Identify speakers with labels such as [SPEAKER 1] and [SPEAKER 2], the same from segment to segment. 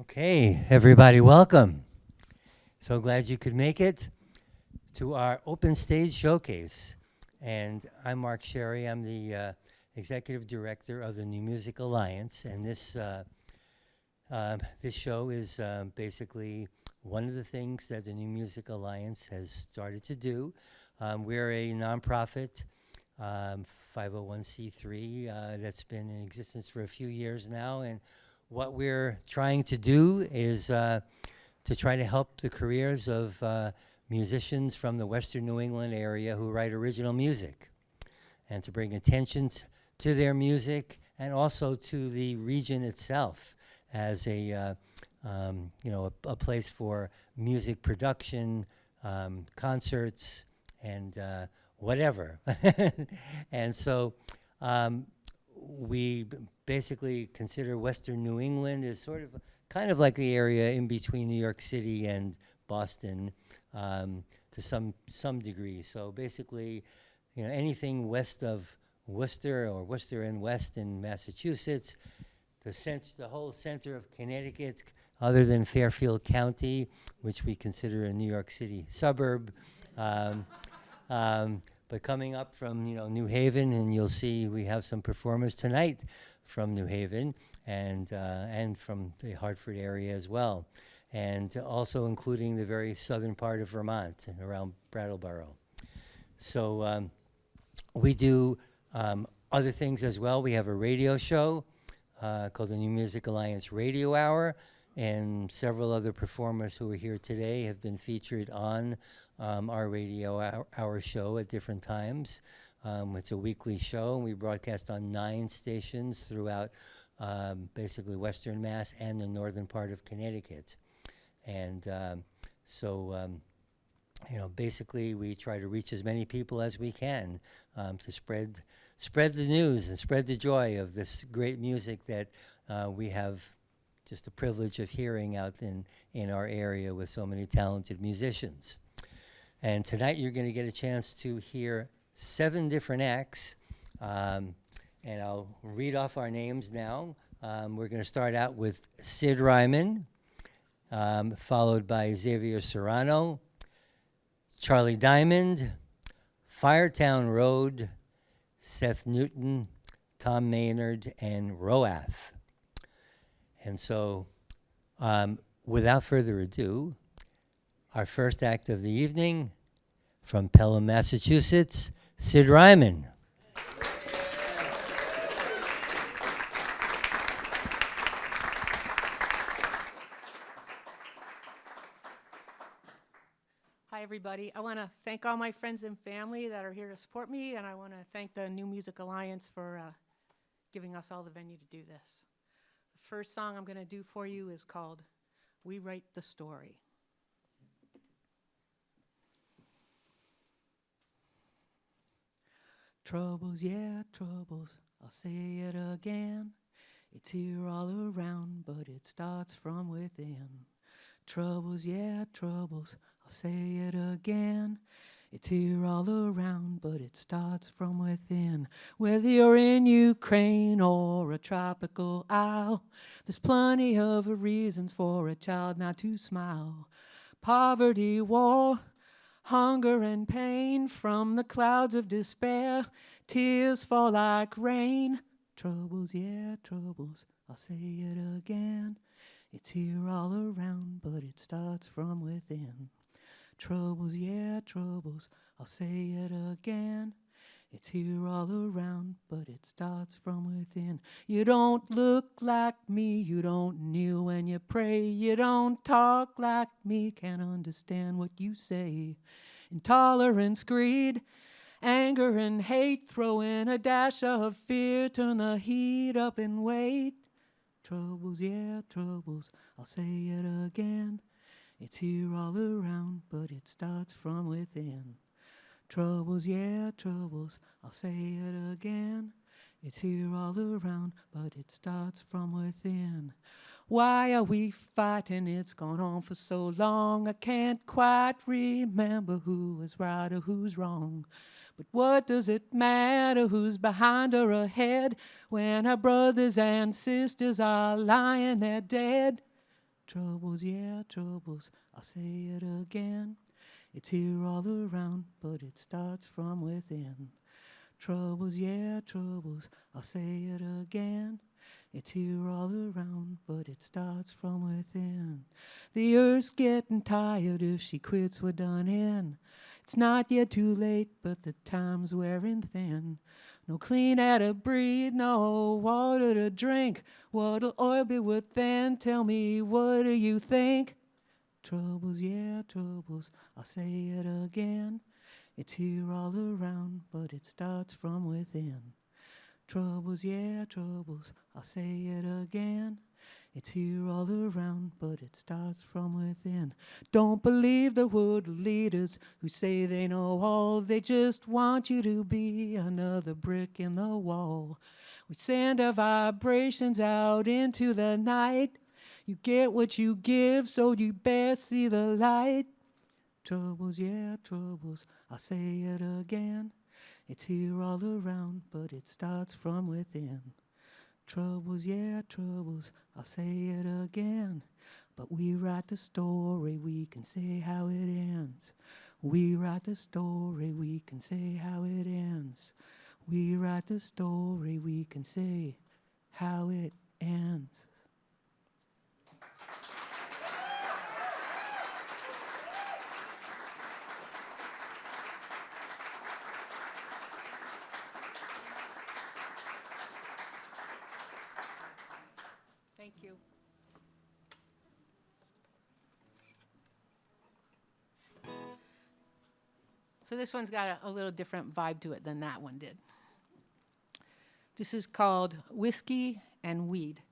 [SPEAKER 1] Okay, everybody, welcome. So glad you could make it to our open stage showcase. And I'm Mark Sherry. I'm the executive director of the New Music Alliance. And this show is basically one of the things that the New Music Alliance has started to do. We're a nonprofit 501c3 that's been in existence for a few years now. And what we're trying to do is to try to help the careers of musicians from the Western New England area who write original music, and to bring attention to their music and also to the region itself as a place for music production, concerts, and whatever. And so we basically consider Western New England as sort of kind of like the area in between New York City and Boston to some degree. So basically, anything west of Worcester or Worcester and West in Massachusetts, the whole center of Connecticut, other than Fairfield County, which we consider a New York City suburb. But coming up from New Haven, and you'll see we have some performers tonight from New Haven and from the Hartford area as well, and also including the very southern part of Vermont and around Brattleboro. So we do other things as well. We have a radio show called the New Music Alliance Radio Hour, and several other performers who are here today have been featured on our radio hour show at different times. It's a weekly show, and we broadcast on 9 stations throughout basically Western Mass and the northern part of Connecticut. And basically we try to reach as many people as we can to spread the news and spread the joy of this great music that we have just the privilege of hearing out in our area with so many talented musicians. And tonight you're going to get a chance to hear 7 different acts, and I'll read off our names now. We're going to start out with Cyd Reiman, followed by Xavier Serrano, Charlie Diamond, Firetown Road, Seth Newton, Tom Maynard, and Roath. And so, without further ado, our first act of the evening, from Pelham, Massachusetts, Cyd Reiman.
[SPEAKER 2] Hi, everybody. I want to thank all my friends and family that are here to support me, and I want to thank the New Music Alliance for giving us all the venue to do this. The first song I'm going to do for you is called We Write the Story. Troubles, yeah, troubles, I'll say it again. It's here all around, but it starts from within. Troubles, yeah, troubles, I'll say it again. It's here all around, but it starts from within. Whether you're in Ukraine or a tropical isle, there's plenty of reasons for a child not to smile. Poverty, war, hunger and pain, from the clouds of despair, tears fall like rain. Troubles, yeah, troubles, I'll say it again. It's here all around, but it starts from within. Troubles, yeah, troubles, I'll say it again. It's here all around, but it starts from within. You don't look like me, you don't kneel when you pray. You don't talk like me, can't understand what you say. Intolerance, greed, anger and hate, throw in a dash of fear, turn the heat up and wait. Troubles, yeah, troubles, I'll say it again. It's here all around, but it starts from within. Troubles, yeah, troubles, I'll say it again. It's here all around, but it starts from within. Why are we fighting? It's gone on for so long. I can't quite remember who was right or who's wrong. But what does it matter who's behind or ahead when our brothers and sisters are lying there dead? yeah, troubles, I'll say it again. It's here all around, but it starts from within. Troubles, yeah, troubles, I'll say it again. It's here all around, but it starts from within. The earth's getting tired, if she quits, we're done in. It's not yet too late, but the time's wearing thin. No clean air to breathe, no water to drink. What'll oil be worth then? Tell me, what do you think? Troubles, yeah, troubles, I'll say it again. It's here all around, but it starts from within. Troubles, yeah, troubles, I'll say it again. It's here all around, but it starts from within. Don't believe the world leaders who say they know all. They just want you to be another brick in the wall. We send our vibrations out into the night. You get what you give, so you best see the light. Troubles, yeah, troubles, I'll say it again. It's here all around, but it starts from within. Troubles, yeah, troubles, I'll say it again. But we write the story, we can say how it ends. We write the story, we can say how it ends. We write the story, we can say how it ends. Thank you. So this one's got a little different vibe to it than that one did. This is called Whiskey and Weed.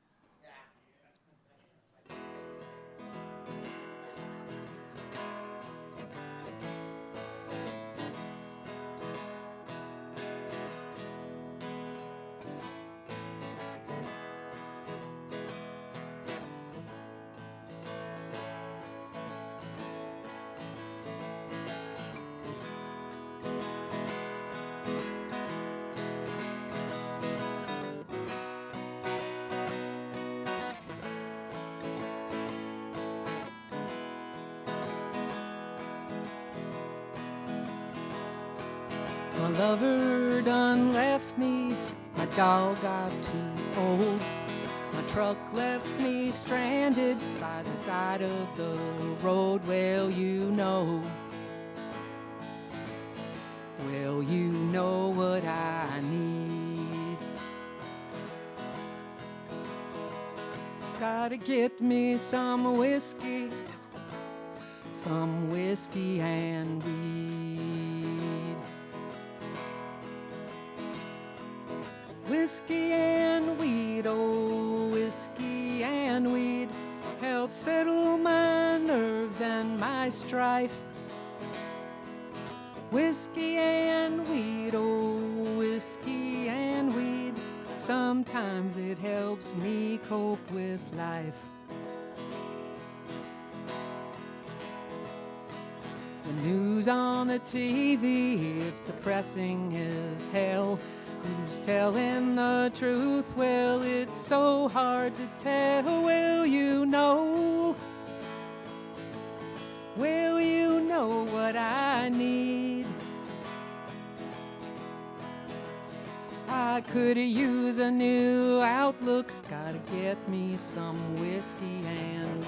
[SPEAKER 2] My lover done left me, my dog got too old. My truck left me stranded by the side of the road. Well, you know what I need. Gotta get me some whiskey and weed. Whiskey and weed, oh, whiskey and weed, help settle my nerves and my strife. Whiskey and weed, oh, whiskey and weed, sometimes it helps me cope with life. The news on the TV, it's depressing as hell. Who's telling the truth? Well, it's so hard to tell. Well, you know what I need. I could use a new outlook. Gotta get me some whiskey and weed.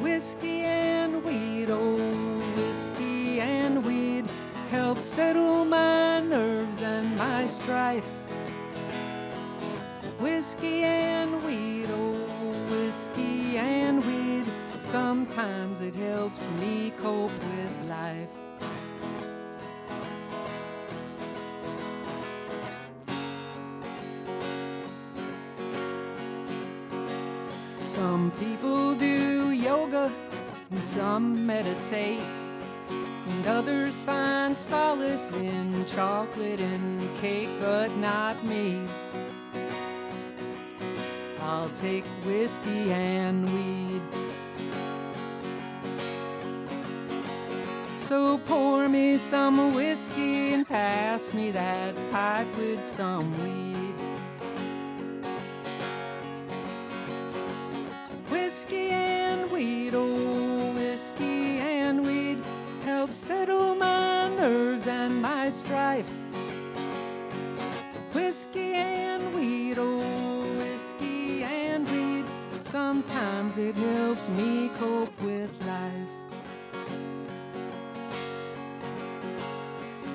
[SPEAKER 2] Whiskey and weed, oh, whiskey and weed, help settle my nerves and my strife. Whiskey and weed, oh, whiskey and weed, sometimes it helps me cope with life. Some people do yoga and some meditate, and others find solace in chocolate and cake, but not me. I'll take whiskey and weed. So pour me some whiskey and pass me that pipe with some weed. strife. Whiskey and weed, oh, whiskey and weed. Sometimes it helps me cope with life.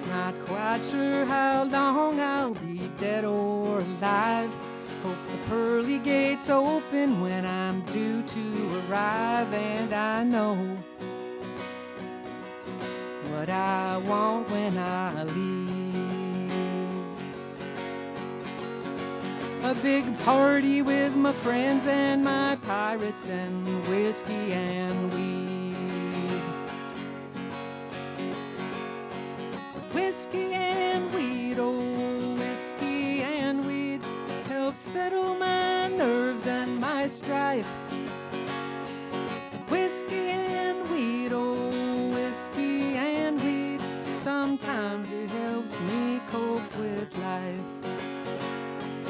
[SPEAKER 2] Not quite sure how long I'll be dead or alive. Hope the pearly gates open when I'm due to arrive. And I know what I want when I leave. A big party with my friends and my pirates and whiskey and weed. Whiskey and weed, oh, whiskey and weed help settle my nerves and my strife. Whiskey and weed, oh, whiskey and weed. Sometimes it helps me cope with life.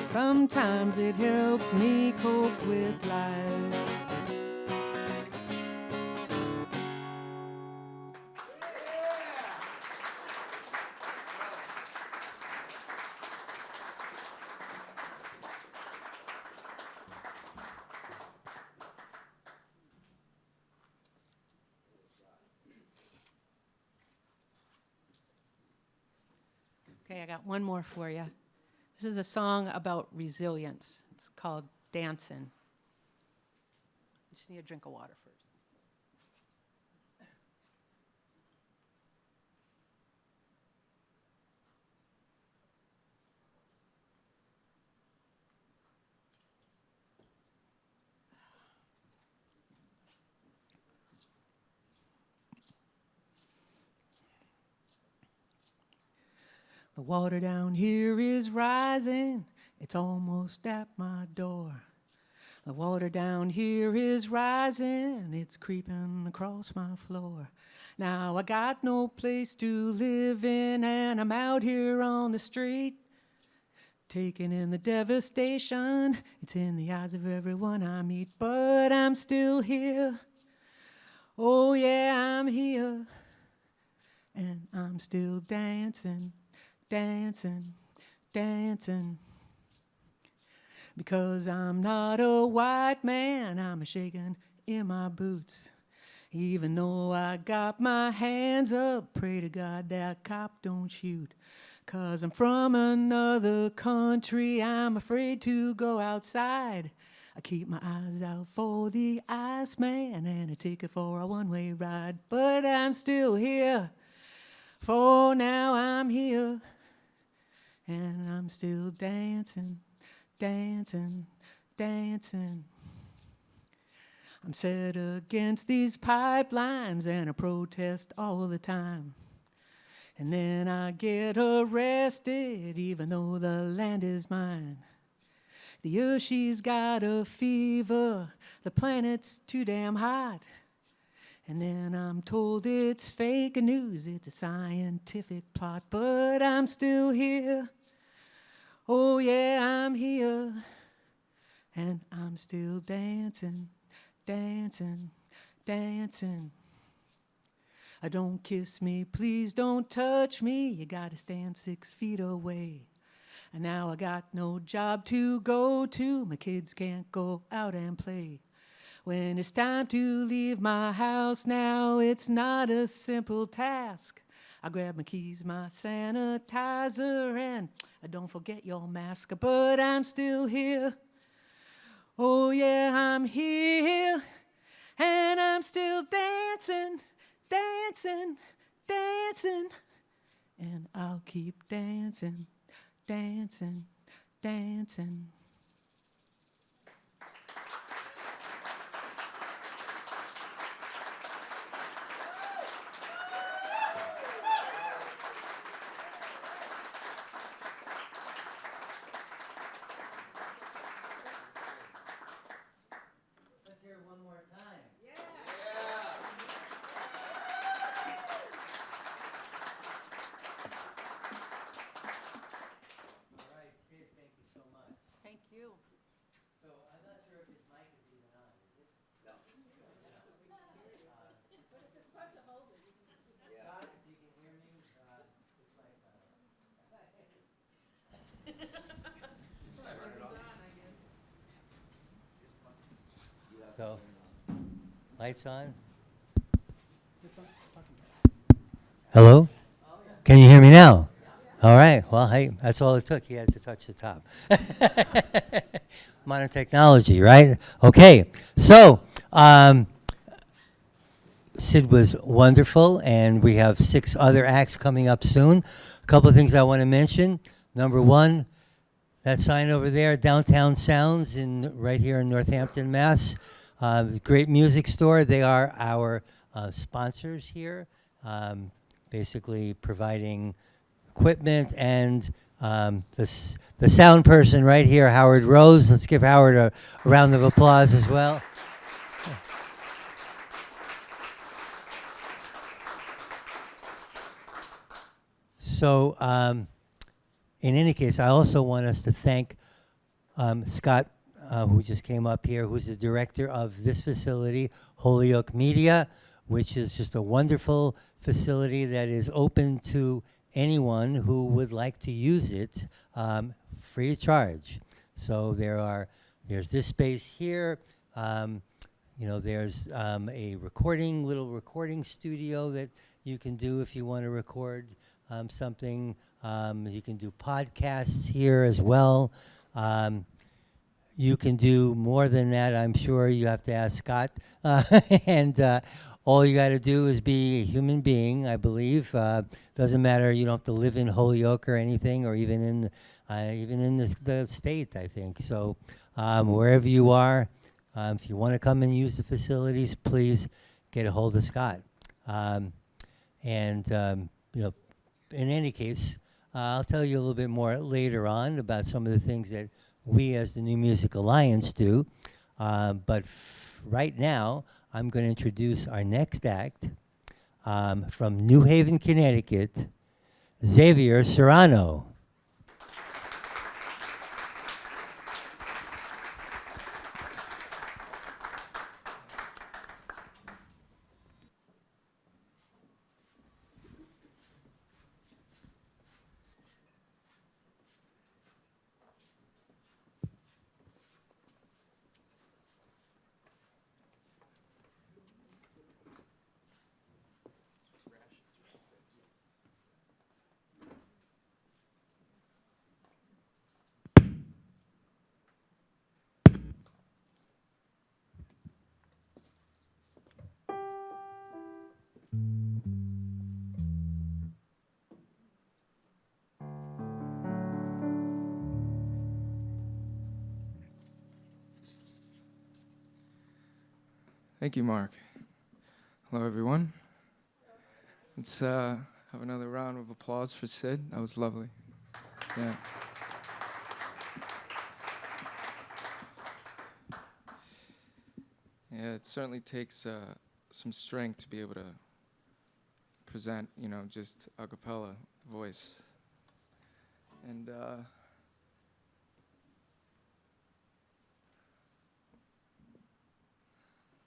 [SPEAKER 2] Sometimes it helps me cope with life. Okay, I got one more for you. This is a song about resilience. It's called Dancin'. I just need a drink of water first. The water down here is rising, it's almost at my door. The water down here is rising, it's creeping across my floor. Now I got no place to live in and I'm out here on the street, taking in the devastation. It's in the eyes of everyone I meet, but I'm still here. Oh yeah, I'm here, and I'm still dancing. Dancing, dancing, because I'm not a white man, I'm a shaking in my boots. Even though I got my hands up, pray to God that cop don't shoot. 'Cause I'm from another country, I'm afraid to go outside. I keep my eyes out for the Iceman and a ticket for a one-way ride. But I'm still here, for now I'm here. And I'm still dancing, dancing, dancing. I'm set against these pipelines and I protest all the time. And then I get arrested even though the land is mine. The earth, she's got a fever, the planet's too damn hot. And then I'm told it's fake news, it's a scientific plot, but I'm still here. Oh yeah, I'm here, and I'm still dancing, dancing, dancing. Don't kiss me, please don't touch me, you gotta stand 6 feet away. And now I got no job to go to, my kids can't go out and play. When it's time to leave my house now, it's not a simple task. I grab my keys, my sanitizer, and don't forget your mask. But I'm still here. Oh yeah, I'm here. And I'm still dancing, dancing, dancing. And I'll keep dancing, dancing, dancing.
[SPEAKER 1] One more time. Yeah. All right, Sid, thank you so much.
[SPEAKER 2] Thank
[SPEAKER 1] So, lights on. Hello? Can you hear me now? All right. Well, hey, that's all it took. He had to touch the top. Modern technology, right? Okay. So, Cyd was wonderful, and we have 6 other acts coming up soon. A couple of things I want to mention. Number one, that sign over there, Downtown Sounds, right here in Northampton, Mass. Great music store. They are our sponsors here, basically providing equipment, and the sound person right here, Howard Rose. Let's give Howard a round of applause as well. So, in any case, I also want us to thank Scott, who just came up here, who's the director of this facility, Holyoke Media, which is just a wonderful facility that is open to anyone who would like to use it free of charge. So there's this space here. There's a little recording studio that you can do if you want to record something. You can do podcasts here as well. You can do more than that, I'm sure. You have to ask Scott. And all you got to do is be a human being, I believe. Doesn't matter. You don't have to live in Holyoke or anything, or even in the state, I think. So wherever you are, if you want to come and use the facilities, please get a hold of Scott. In any case, I'll tell you a little bit more later on about some of the things that we as the New Music Alliance do. But right now, I'm going to introduce our next act from New Haven, Connecticut, Xavier Serrano.
[SPEAKER 3] Thank you, Mark. Hello, everyone. Let's have another round of applause for Cyd. That was lovely. Yeah. Yeah, it certainly takes some strength to be able to present, just a cappella voice. And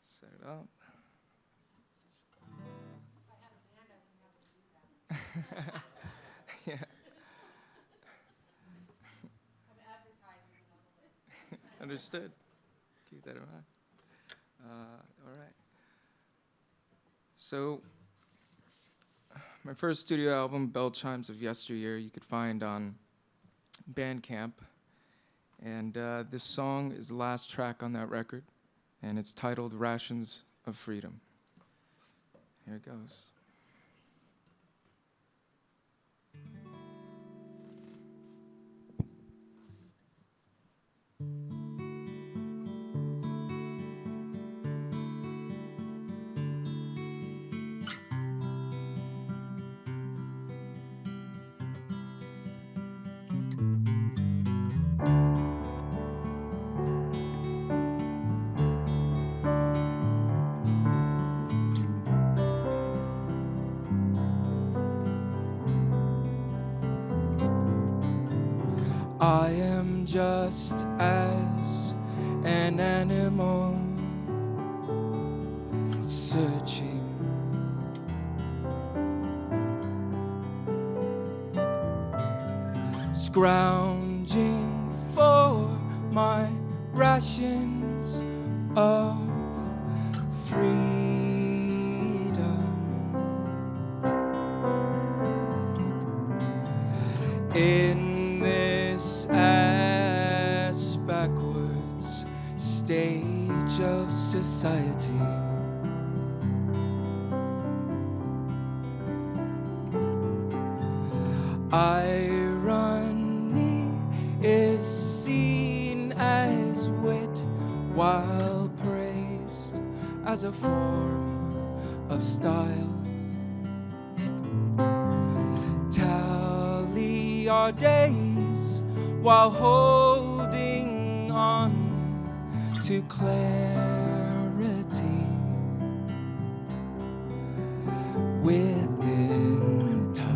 [SPEAKER 3] set it up. Yeah. Understood. Keep that in mind. All right. So, my first studio album, Bell Chimes of Yesteryear, you could find on Bandcamp. And this song is the last track on that record, and it's titled Rations of Freedom. Here it goes. I am just as an animal searching, scrounging for my rations of freedom. In this ass backwards stage of society, irony is seen as wit, while praised as a form of style. Tally our days while holding on to clarity within time.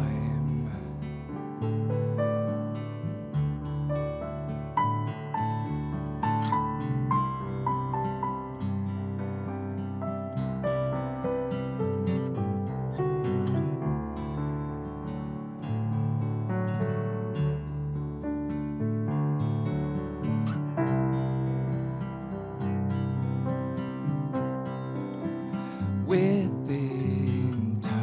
[SPEAKER 3] Within time.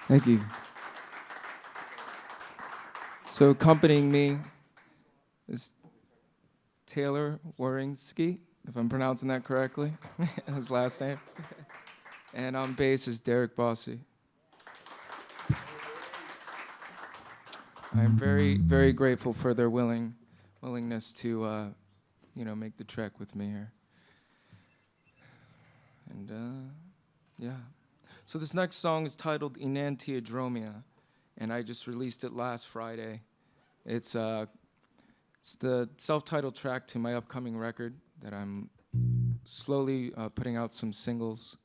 [SPEAKER 3] Thank you. So accompanying me is Taylor Warinsky, if I'm pronouncing that correctly, his last name. And on bass is Derek Bossy. I'm very, very grateful for their willingness to, make the trek with me here. And yeah. So this next song is titled Enantiodromia, and I just released it last Friday. It's the self-titled track to my upcoming record that I'm slowly putting out some singles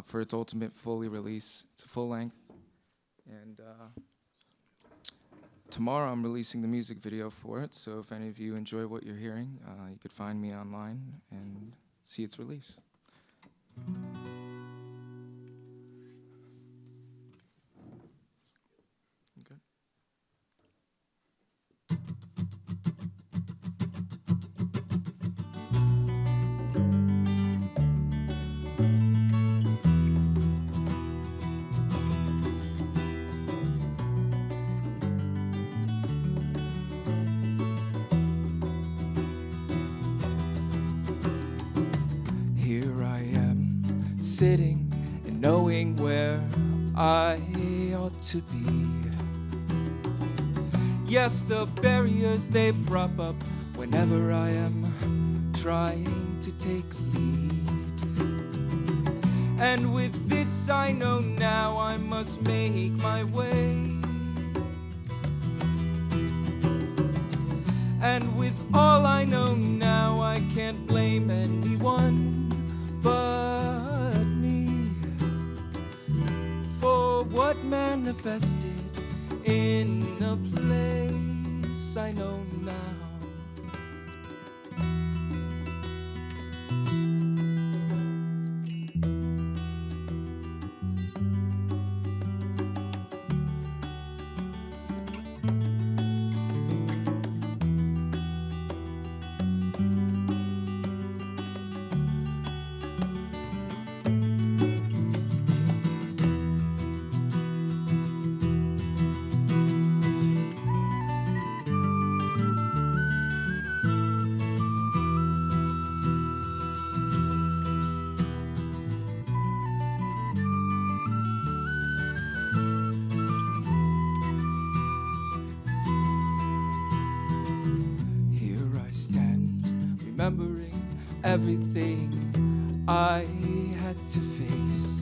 [SPEAKER 3] for its ultimate fully release. It's a full length. And tomorrow I'm releasing the music video for it, so if any of you enjoy what you're hearing, you could find me online and see its release. Sitting and knowing where I ought to be. Yes, the barriers they prop up whenever I am trying to take lead. And with this I know now I must make my way. And with all I know now I can't blame anyone but what manifested in a place I know now. Remembering everything I had to face.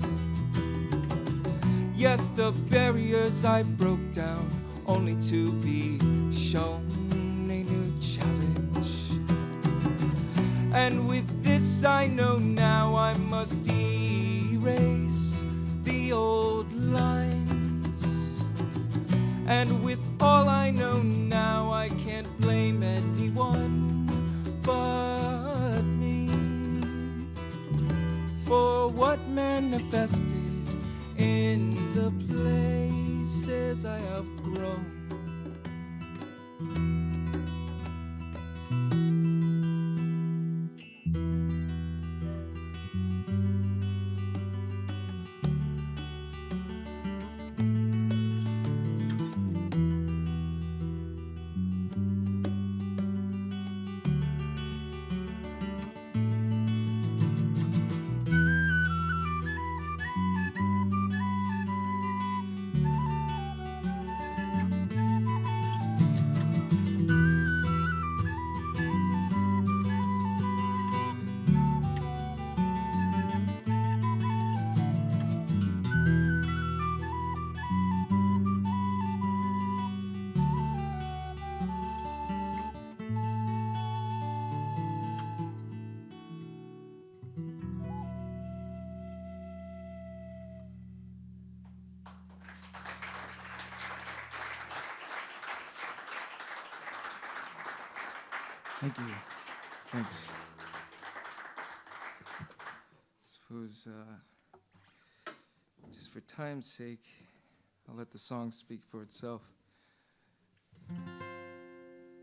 [SPEAKER 3] Yes, the barriers I broke down only to be shown a new challenge. And with this I know now I must erase the old lines. And with all I know now I can't blame anyone but me for what manifested in the places I have grown. Thank you. Thanks. I suppose, just for time's sake, I'll let the song speak for itself.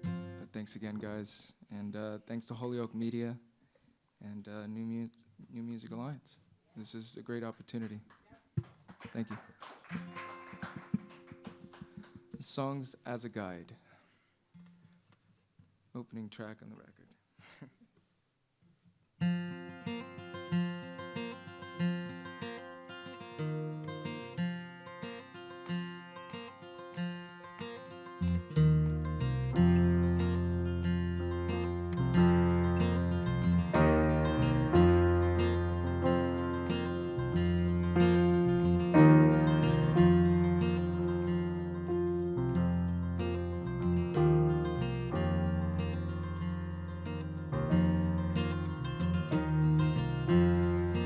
[SPEAKER 3] But thanks again, guys. And thanks to Holyoke Media and New Music Alliance. This is a great opportunity. Thank you. The song's As a Guide. Opening track on the record.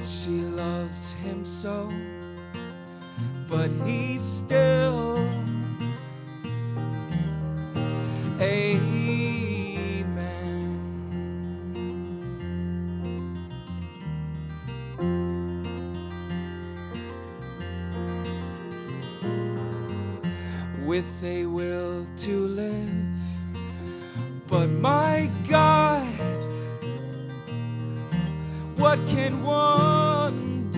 [SPEAKER 3] She loves him so, but he's still a man. With a will to live, but my God, what can one do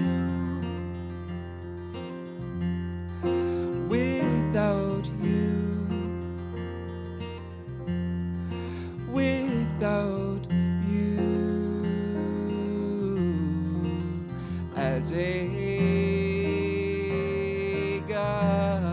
[SPEAKER 3] without you? Without you as a guide.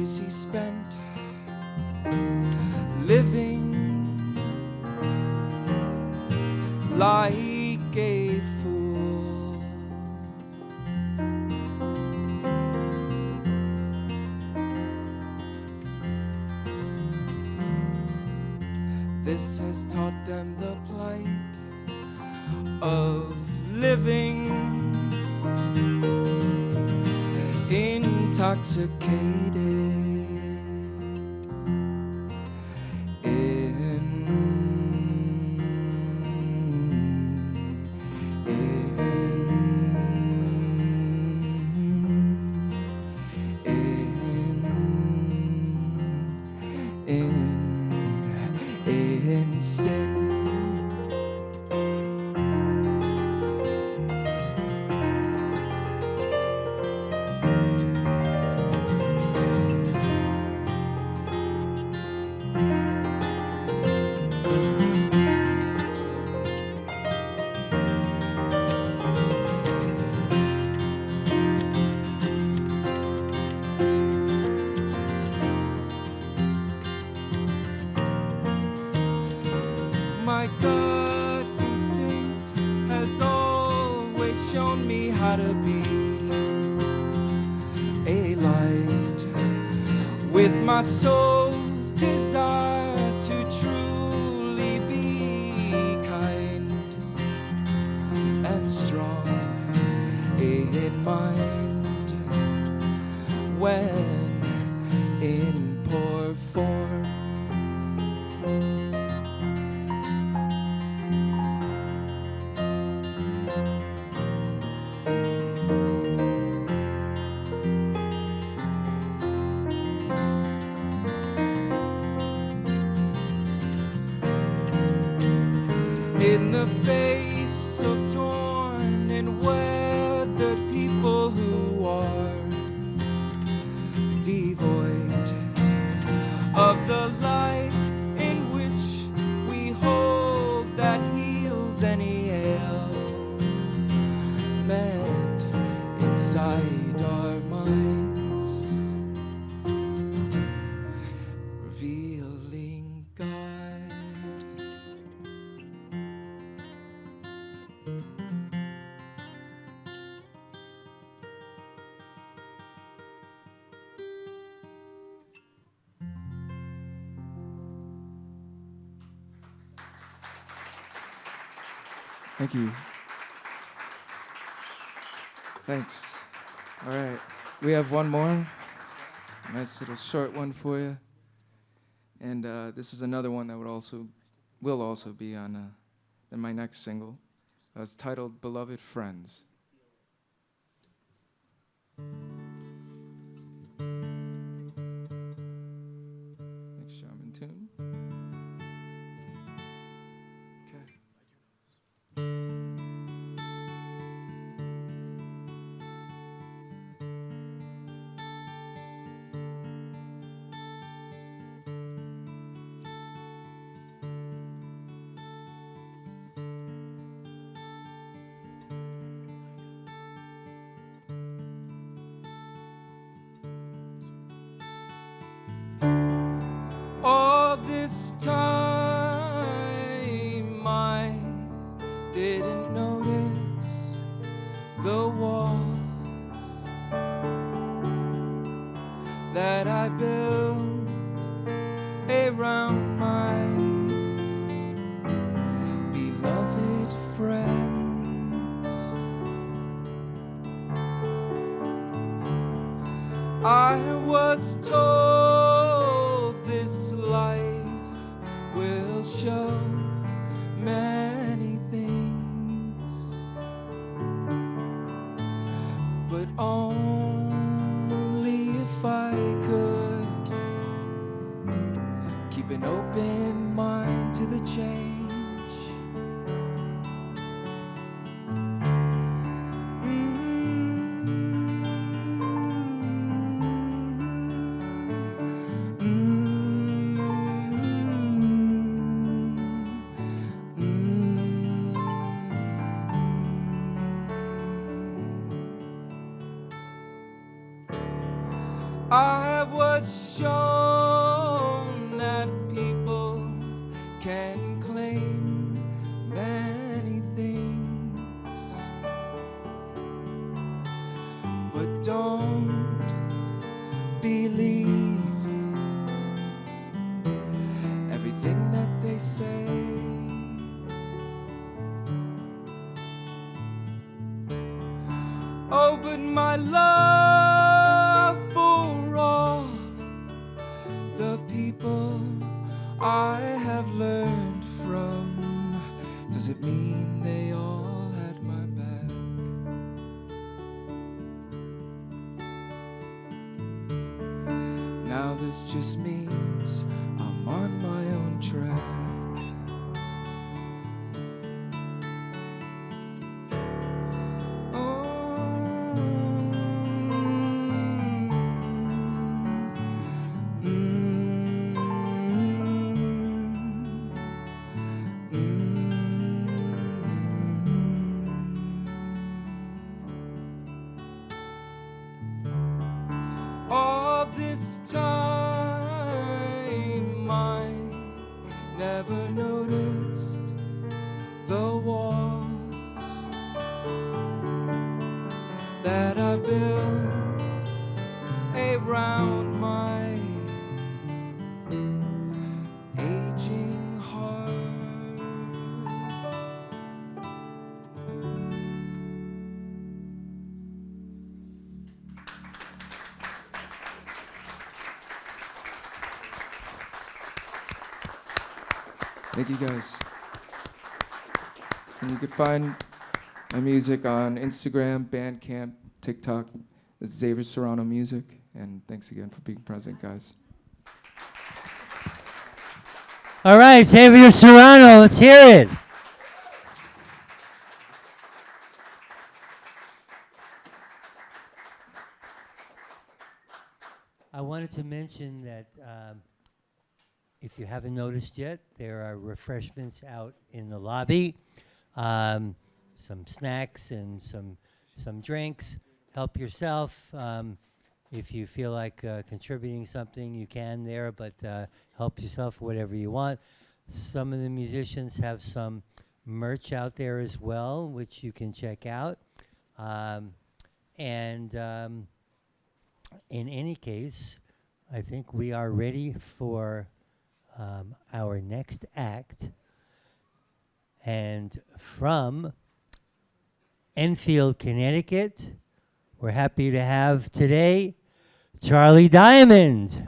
[SPEAKER 3] He spent living like a fool. This has taught them the plight of living intoxicated. In sin. with my soul's desire to truly be kind and strong in mind when in poor form. In the face of torn and weathered people who are devoid of the light in which we hope that heals any ailment inside our minds, revealing God. Thank you. Thanks. All right. We have one more. Nice little short one for you. And this is another one that will also be on in my next single. It's titled Beloved Friends. Make sure I'm in tune. Okay. All this time I didn't notice the walls that I built around my beloved friends. I was told this life will show many things, but only if I could keep an open mind to the change. I was shown that people can claim many things, but don't believe everything that they say. Oh, but my love for all the people I have learned from, does it mean they all had my back? Now this just means I'm on my own track. All this time I never noticed the walls that I built around my Thank you, guys. And you can find my music on Instagram, Bandcamp, TikTok. It's Xavier Serrano Music. And thanks again for being present, guys.
[SPEAKER 1] All right, Xavier Serrano, let's hear it. I wanted to mention that if you haven't noticed yet, there are refreshments out in the lobby, some snacks and some drinks. Help yourself. If you feel like contributing something, you can there, but help yourself whatever you want. Some of the musicians have some merch out there as well, which you can check out. In any case, I think we are ready for our next act. And from Enfield, Connecticut, we're happy to have today Charlie Diamond.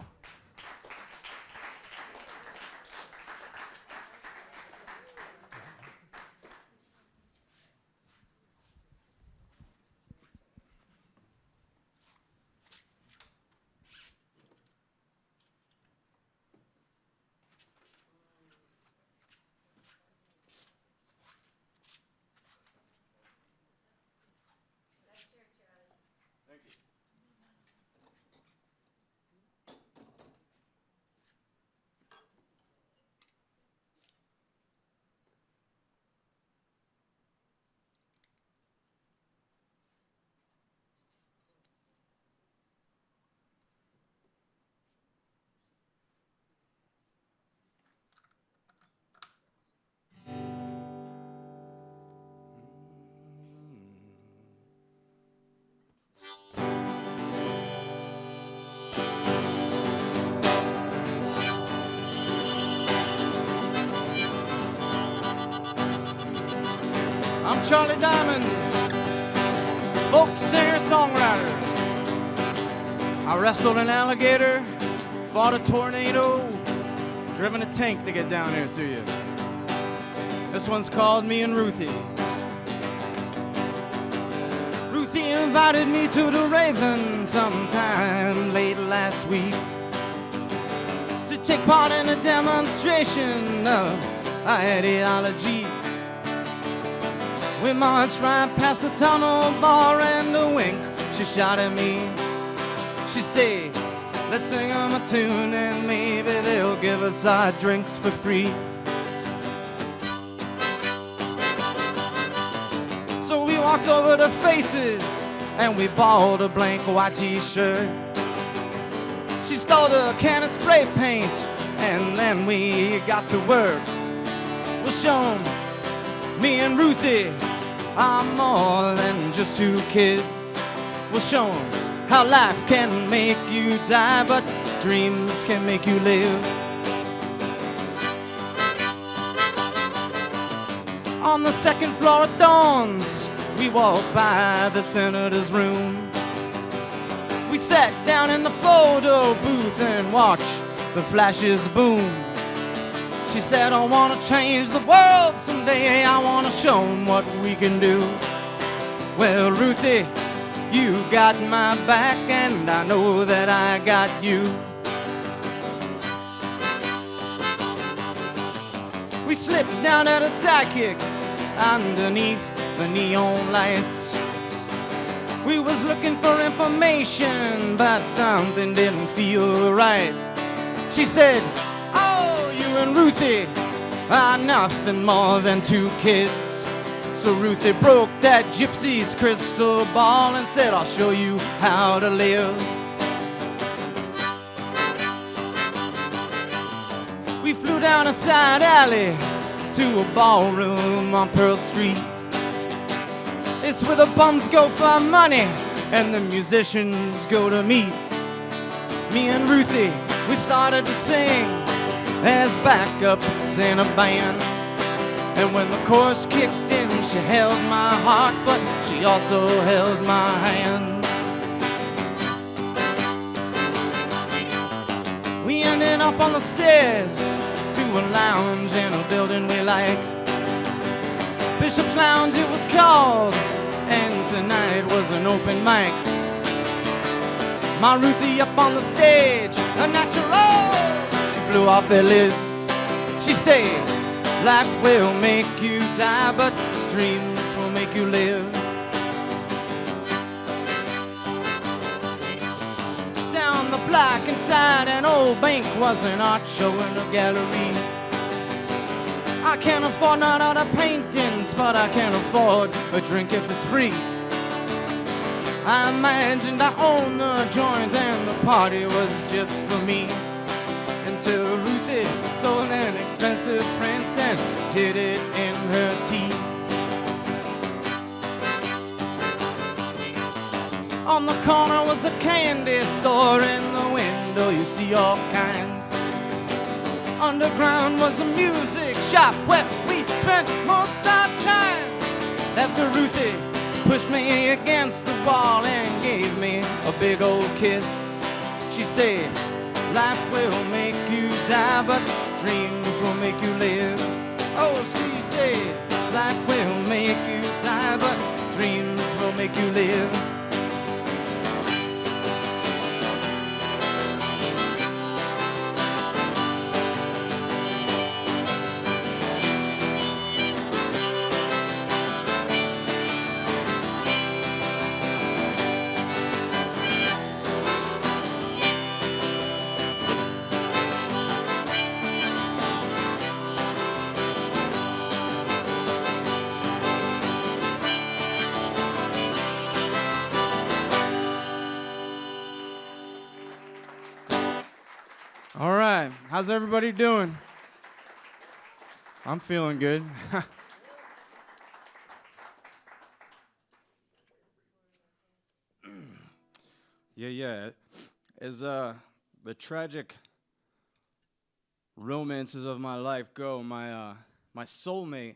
[SPEAKER 4] I'm Charlie Diamond, folk singer, songwriter. I wrestled an alligator, fought a tornado, driven a tank to get down here to you. This one's called Me and Ruthie. Ruthie invited me to the Raven sometime late last week to take part in a demonstration of ideology. We marched right past the tunnel bar and a wink she shot at me. She said, let's sing 'em a tune and maybe they'll give us our drinks for free. So we walked over to Faces and we bought a blank white t-shirt. She stole a can of spray paint and then we got to work. We'll show 'em, me and Ruthie are more than just two kids. We'll show 'em how life can make you die, but dreams can make you live. On the second floor at Dawn's, we walked by the senator's room. We sat down in the photo booth and watched the flashes boom. She said, I want to change the world someday. I want to show 'em what we can do. Well, Ruthie, you got my back and I know that I got you. We slipped down at a sidekick underneath the neon lights. We was looking for information, but something didn't feel right. She said, and Ruthie are nothing more than two kids. So Ruthie broke that gypsy's crystal ball and said, I'll show you how to live. We flew down a side alley to a ballroom on Pearl Street. It's where the bums go for money and the musicians go to meet. Me and Ruthie, we started to sing as backups in a band. And when the chorus kicked in, she held my heart, but she also held my hand. We ended up on the stairs to a lounge in a building we like. Bishop's Lounge it was called, and tonight was an open mic. My Ruthie up on the stage, a natural. She blew off their lids. She said, life will make you die, but dreams will make you live. Down the block inside an old bank was an art show in a gallery. I can't afford none of the paintings, but I can afford a drink if it's free. I imagined I owned the joint and the party was just for me. Until Ruthie sold an expensive print and hid it in her tea. On the corner was a candy store. In the window you see all kinds. Underground was a music shop where we spent most our time. That's the Ruthie pushed me against the wall and gave me a big old kiss. She said, life will make you die, but dreams will make you live. Oh, she said, life will make you die, but dreams will make you live. All right, how's everybody doing? I'm feeling good. Yeah. As the tragic romances of my life go, my soulmate,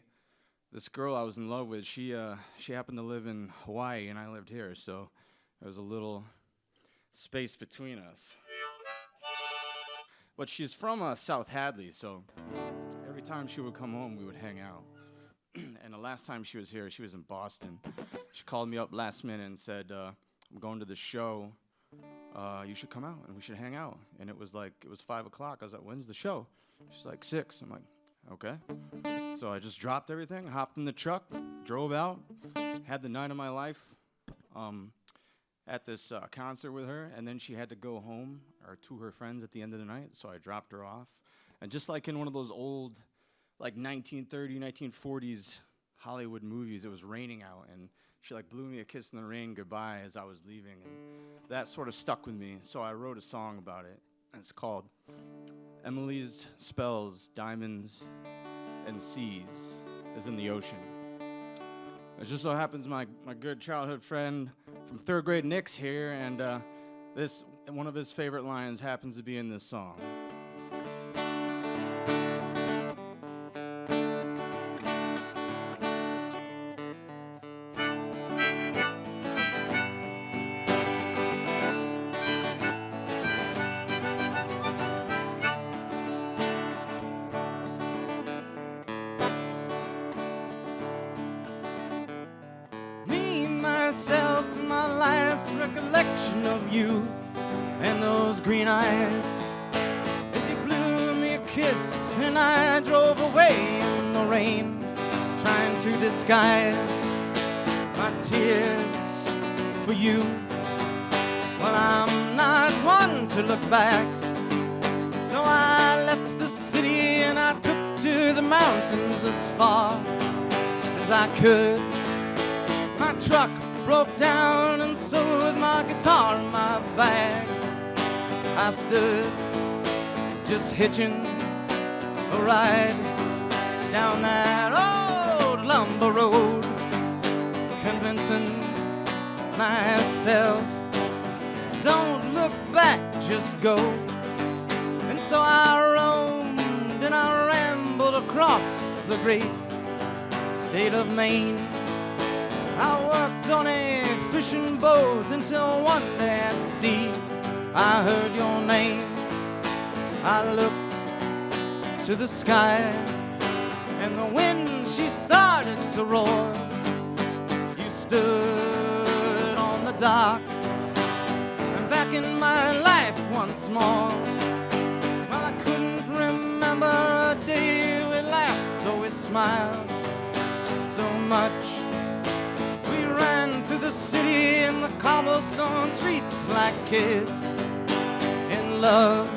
[SPEAKER 4] this girl I was in love with, she happened to live in Hawaii and I lived here, so there was a little space between us. But she's from South Hadley, so every time she would come home, we would hang out. And the last time she was here, she was in Boston. She called me up last minute and said, I'm going to the show. You should come out and we should hang out. And it was 5 o'clock. I was like, when's the show? She's like, 6. I'm like, okay. So I just dropped everything, hopped in the truck, drove out, had the night of my life at this concert with her. And then she had to go home or to her friends at the end of the night. So I dropped her off. And just like in one of those old, 1930s, 1940s Hollywood movies, it was raining out. And she blew me a kiss in the rain goodbye as I was leaving. And that sort of stuck with me. So I wrote a song about it. And it's called Emily's Spells, Diamonds, and Seas is in the Ocean. It just so happens my good childhood friend from 3rd grade, Nick's here. And one of his favorite lines happens to be in this song. Recollection of you and those green eyes as he blew me a kiss and I drove away in the rain, trying to disguise my tears for you. Well, I'm not one to look back, so I left the city and I took to the mountains as far as I could. My truck broke down and so with my guitar in my bag I stood just hitching a ride down that old lumber road, convincing myself don't look back, just go. And so I roamed and I rambled across the great state of Maine. I worked on a fishing boat until one day at sea I heard your name. I looked to the sky, and the wind, she started to roar. You stood on the dock, and back in my life once more. Well, I couldn't remember a day we laughed or we smiled so much. We ran through the city in the cobblestone streets like kids in love.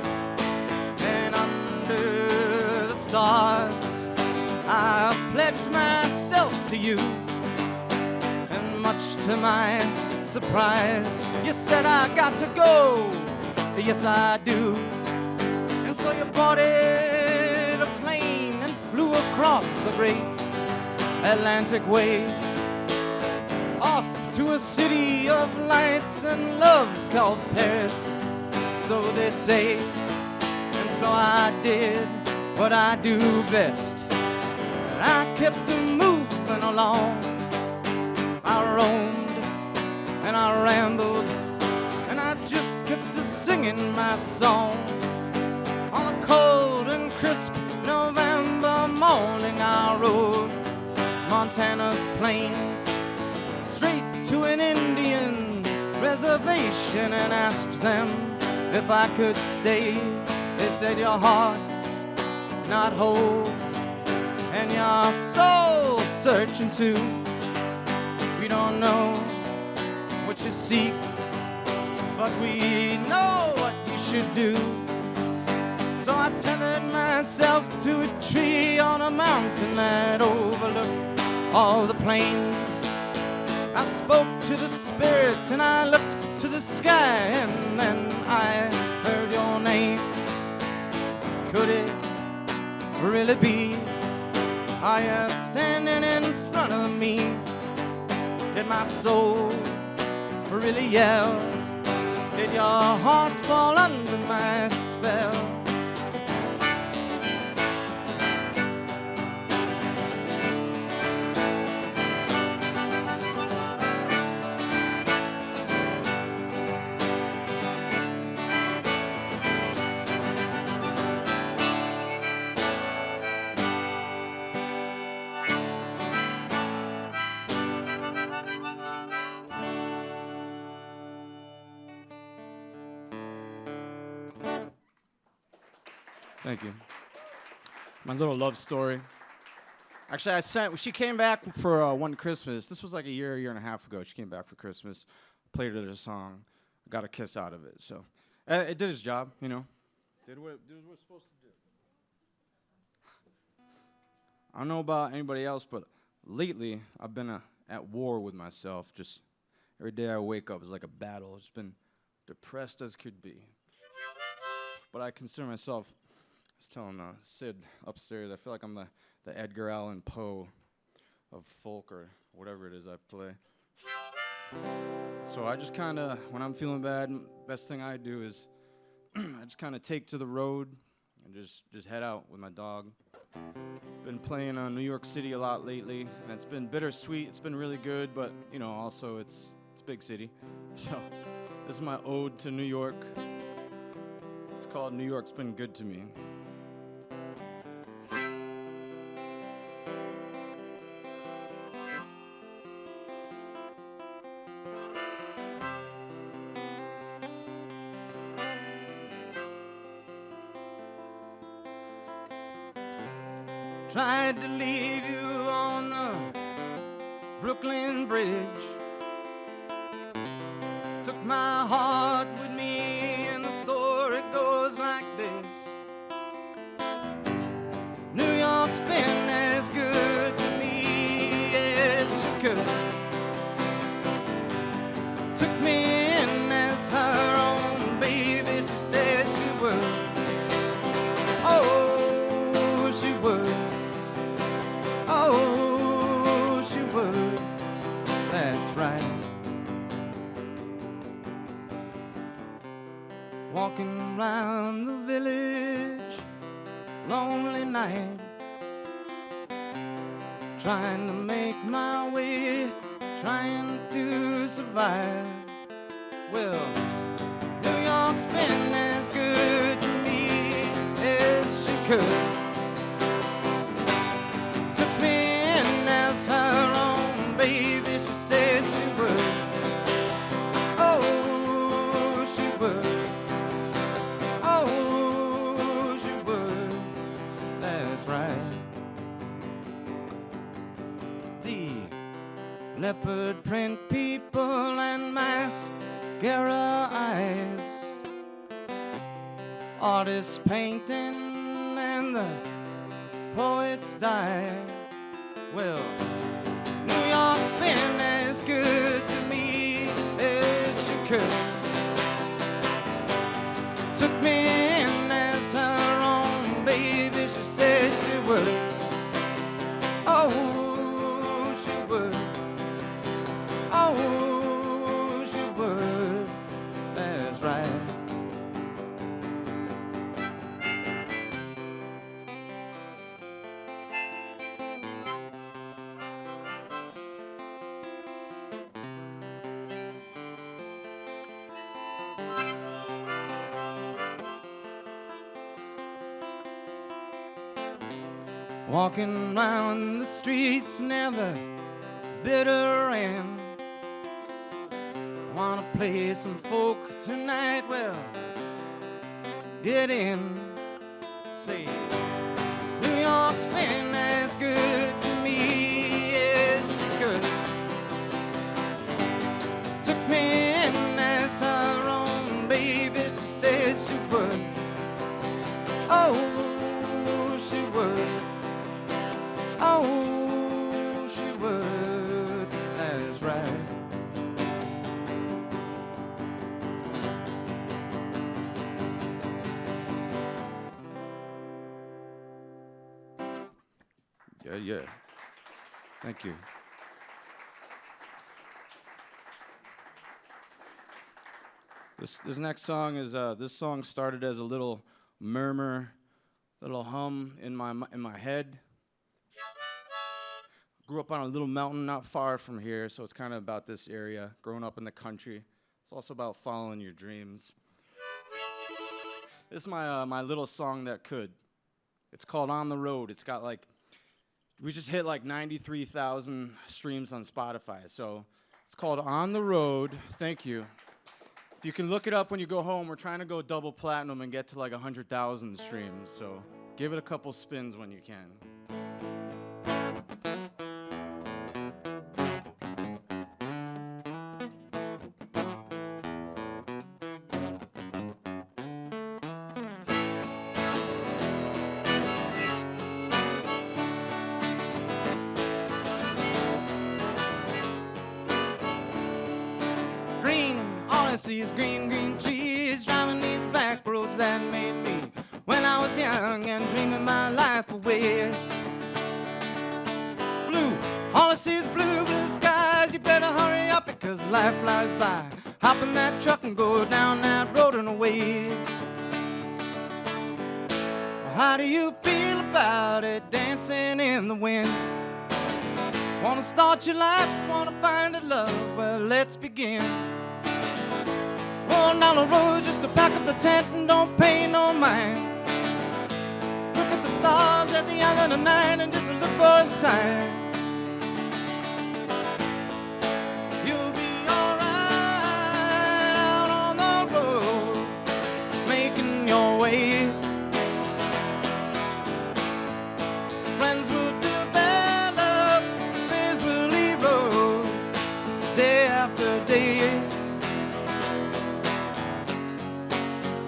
[SPEAKER 4] And under the stars I pledged myself to you, and much to my surprise you said I got to go. Yes, I do. And so you boarded a plane and flew across the great Atlantic way, off to a city of lights and love called Paris, so they say. And so I did what I do best. I kept moving along. I roamed and I rambled, and I just kept singing my song. On a cold and crisp November morning I rode Montana's plains straight to an Indian reservation and asked them if I could stay. They said your heart's not whole and your soul's searching too. We don't know what you seek, but we know what you should do. So I tethered myself to a tree on a mountain that overlooked all the plains. I spoke to the spirits and I looked to the sky, and then I heard your name. Could it really be? Are you standing in front of me? Did my soul really yell? Did your heart fall under my spell?
[SPEAKER 5] Thank you. My little love story. Actually, she came back for one Christmas. This was like a year and a half ago. She came back for Christmas, played her a song, got a kiss out of it. So it did its job, you know. Did what it was supposed to do. I don't know about anybody else, but lately I've been at war with myself. Just every day I wake up is like a battle. It's been depressed as could be. But I consider myself, I was telling Cyd upstairs, I feel like I'm the Edgar Allan Poe of folk or whatever it is I play. So I just kind of, when I'm feeling bad, best thing I do is I just kind of take to the road and just head out with my dog. Been playing New York City a lot lately, and it's been bittersweet. It's been really good, but you know, also it's a big city. So this is my ode to New York. It's called New York's Been Good to Me.
[SPEAKER 4] Tried to leave you on the Brooklyn Bridge. Took my heart with me, and the story goes like this. New York's been as good to me as she could. Took me in as her own baby, she said she would. Oh, she would. Oh, she would, that's right. Walking round the village, lonely night, trying to make my way, trying to survive. Well, New York's been as good to me as she could. leopard print people and mascara eyes, artists painting and the poets die. Well, New York's been as good to me as she could. Took me in as her own baby, she said she would. Oh, she would. Oh, she would. That's right. Walking round the streets, never bitter end. Wanna play some folk tonight? Well, get in. Say, New York's been as good to me as she could. Took me in as her own baby, she said she would. Oh, she would. Oh, she would, that's right.
[SPEAKER 5] Yeah. Thank you. This next song is this song started as a little murmur, little hum in my head. Grew up on a little mountain not far from here, so it's kind of about this area. Growing up in the country, it's also about following your dreams. This is my little song that could. It's called On the Road. It's got we just hit 93,000 streams on Spotify, so it's called On the Road. Thank you. If you can look it up when you go home, we're trying to go double platinum and get to 100,000 streams, so give it a couple spins when you can. These green trees, driving these back roads that made me when I was young and dreaming my life away. Blue, all I see is blue skies. You better hurry up because life flies by. Hop in that truck and go down that road and away. How do you feel about it, dancing in the wind? Wanna start your life, wanna find a love? Well, let's begin. Rolling down the road just to pack up the tent and don't pay no mind. Look at the stars at the end of the night and just look for a sign. You'll be alright out on the road, making your way. Friends will develop, fears will erode, day after day.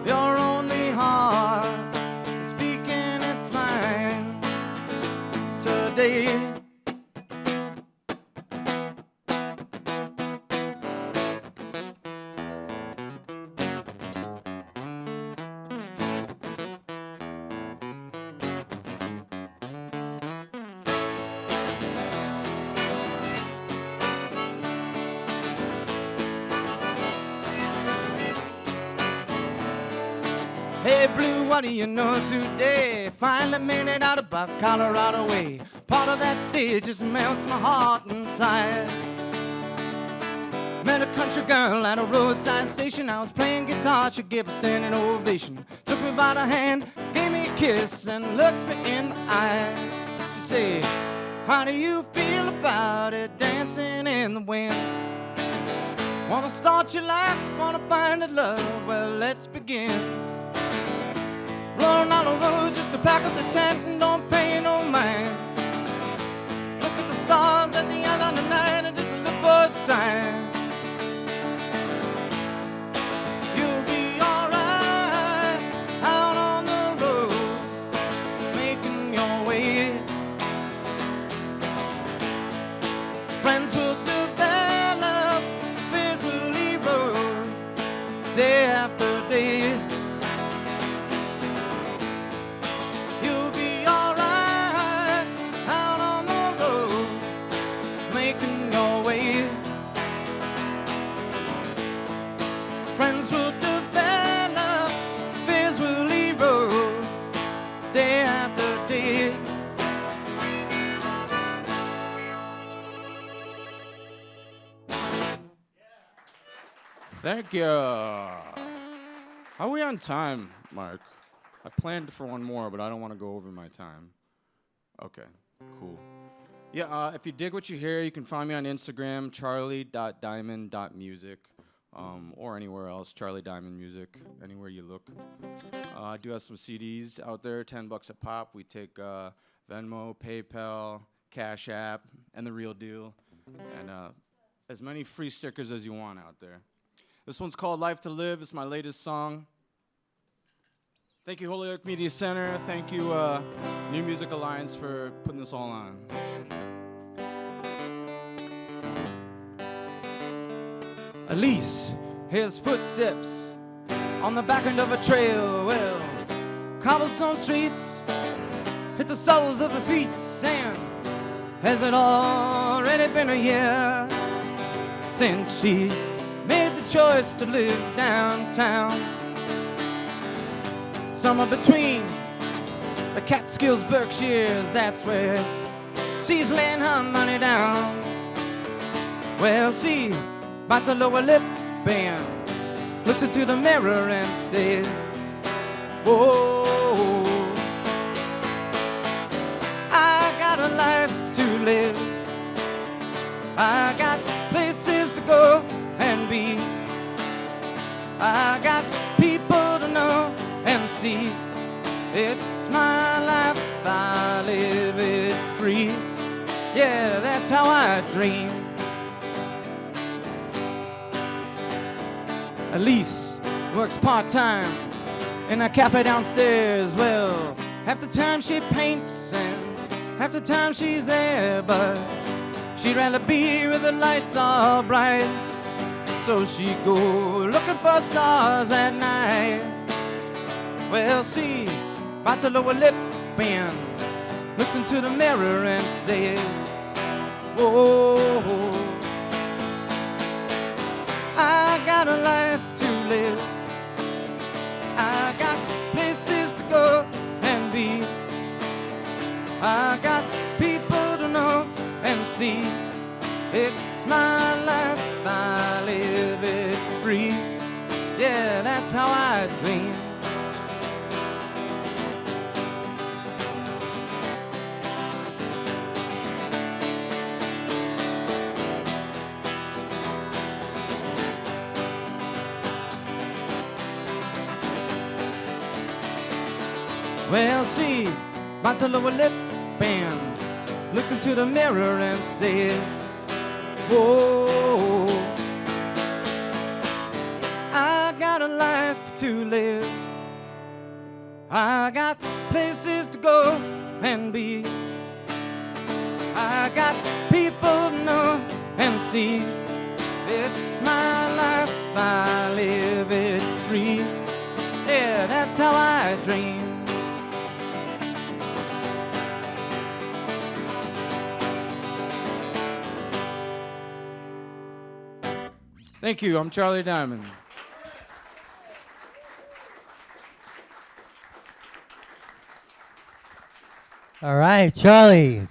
[SPEAKER 5] Your only heart is speaking its mind today. Hey Blue, what do you know today? Finally made it out about Colorado way. Part of that stage just melts my heart inside. Met a country girl at a roadside station. I was playing guitar, she gave a standing ovation. Took me by the hand, gave me a kiss, and looked me in the eye. She said, how do you feel about it, dancing in the wind? Wanna start your life, wanna find a love? Well, let's begin. Rolling down the road just to pack up the tent and don't pay no mind. Look at the stars at the end of the night and just look Thank you. How are we on time, Mark? I planned for one more, but I don't want to go over my time. Okay, cool. Yeah, if you dig what you hear, you can find me on Instagram, charlie.diamond.music, or anywhere else, Charlie Diamond Music, anywhere you look. I do have some CDs out there, $10 a pop. We take Venmo, PayPal, Cash App, and the real deal, and as many free stickers as you want out there. This one's called Life to Live. It's my latest song. Thank you, Holyoke Media Center. Thank you, New Music Alliance, for putting this all on.
[SPEAKER 4] Elise, his footsteps on the back end of a trail. Well, cobblestone streets hit the soles of her feet. And has it already been a year since she made the choice to live downtown? Somewhere between the Catskills, Berkshires, that's where she's laying her money down. Well, she bites her lower lip and looks into the mirror and says, whoa, I got a life to live. I got places to go and be. I got people to know and see. It's my life, I live it free. Yeah, that's how I dream. Elise works part-time in a cafe downstairs. Well, half the time she paints and half the time she's there, but she'd rather be with the lights all bright. So she go looking for stars at night. Well, she bites her lower lip and looks into the mirror and says, whoa, I got a life to live. I got places to go and be. I got people to know and see. It's my life, I live it free. Yeah, that's how I dream. Well, she bites her lower lip and looks into the mirror and says, whoa, I got a life to live. I got places to go and be. I got people to know and see. It's my life, I live it free. Yeah, that's how I dream.
[SPEAKER 5] Thank you. I'm Charlie Diamond.
[SPEAKER 1] All right, Charlie.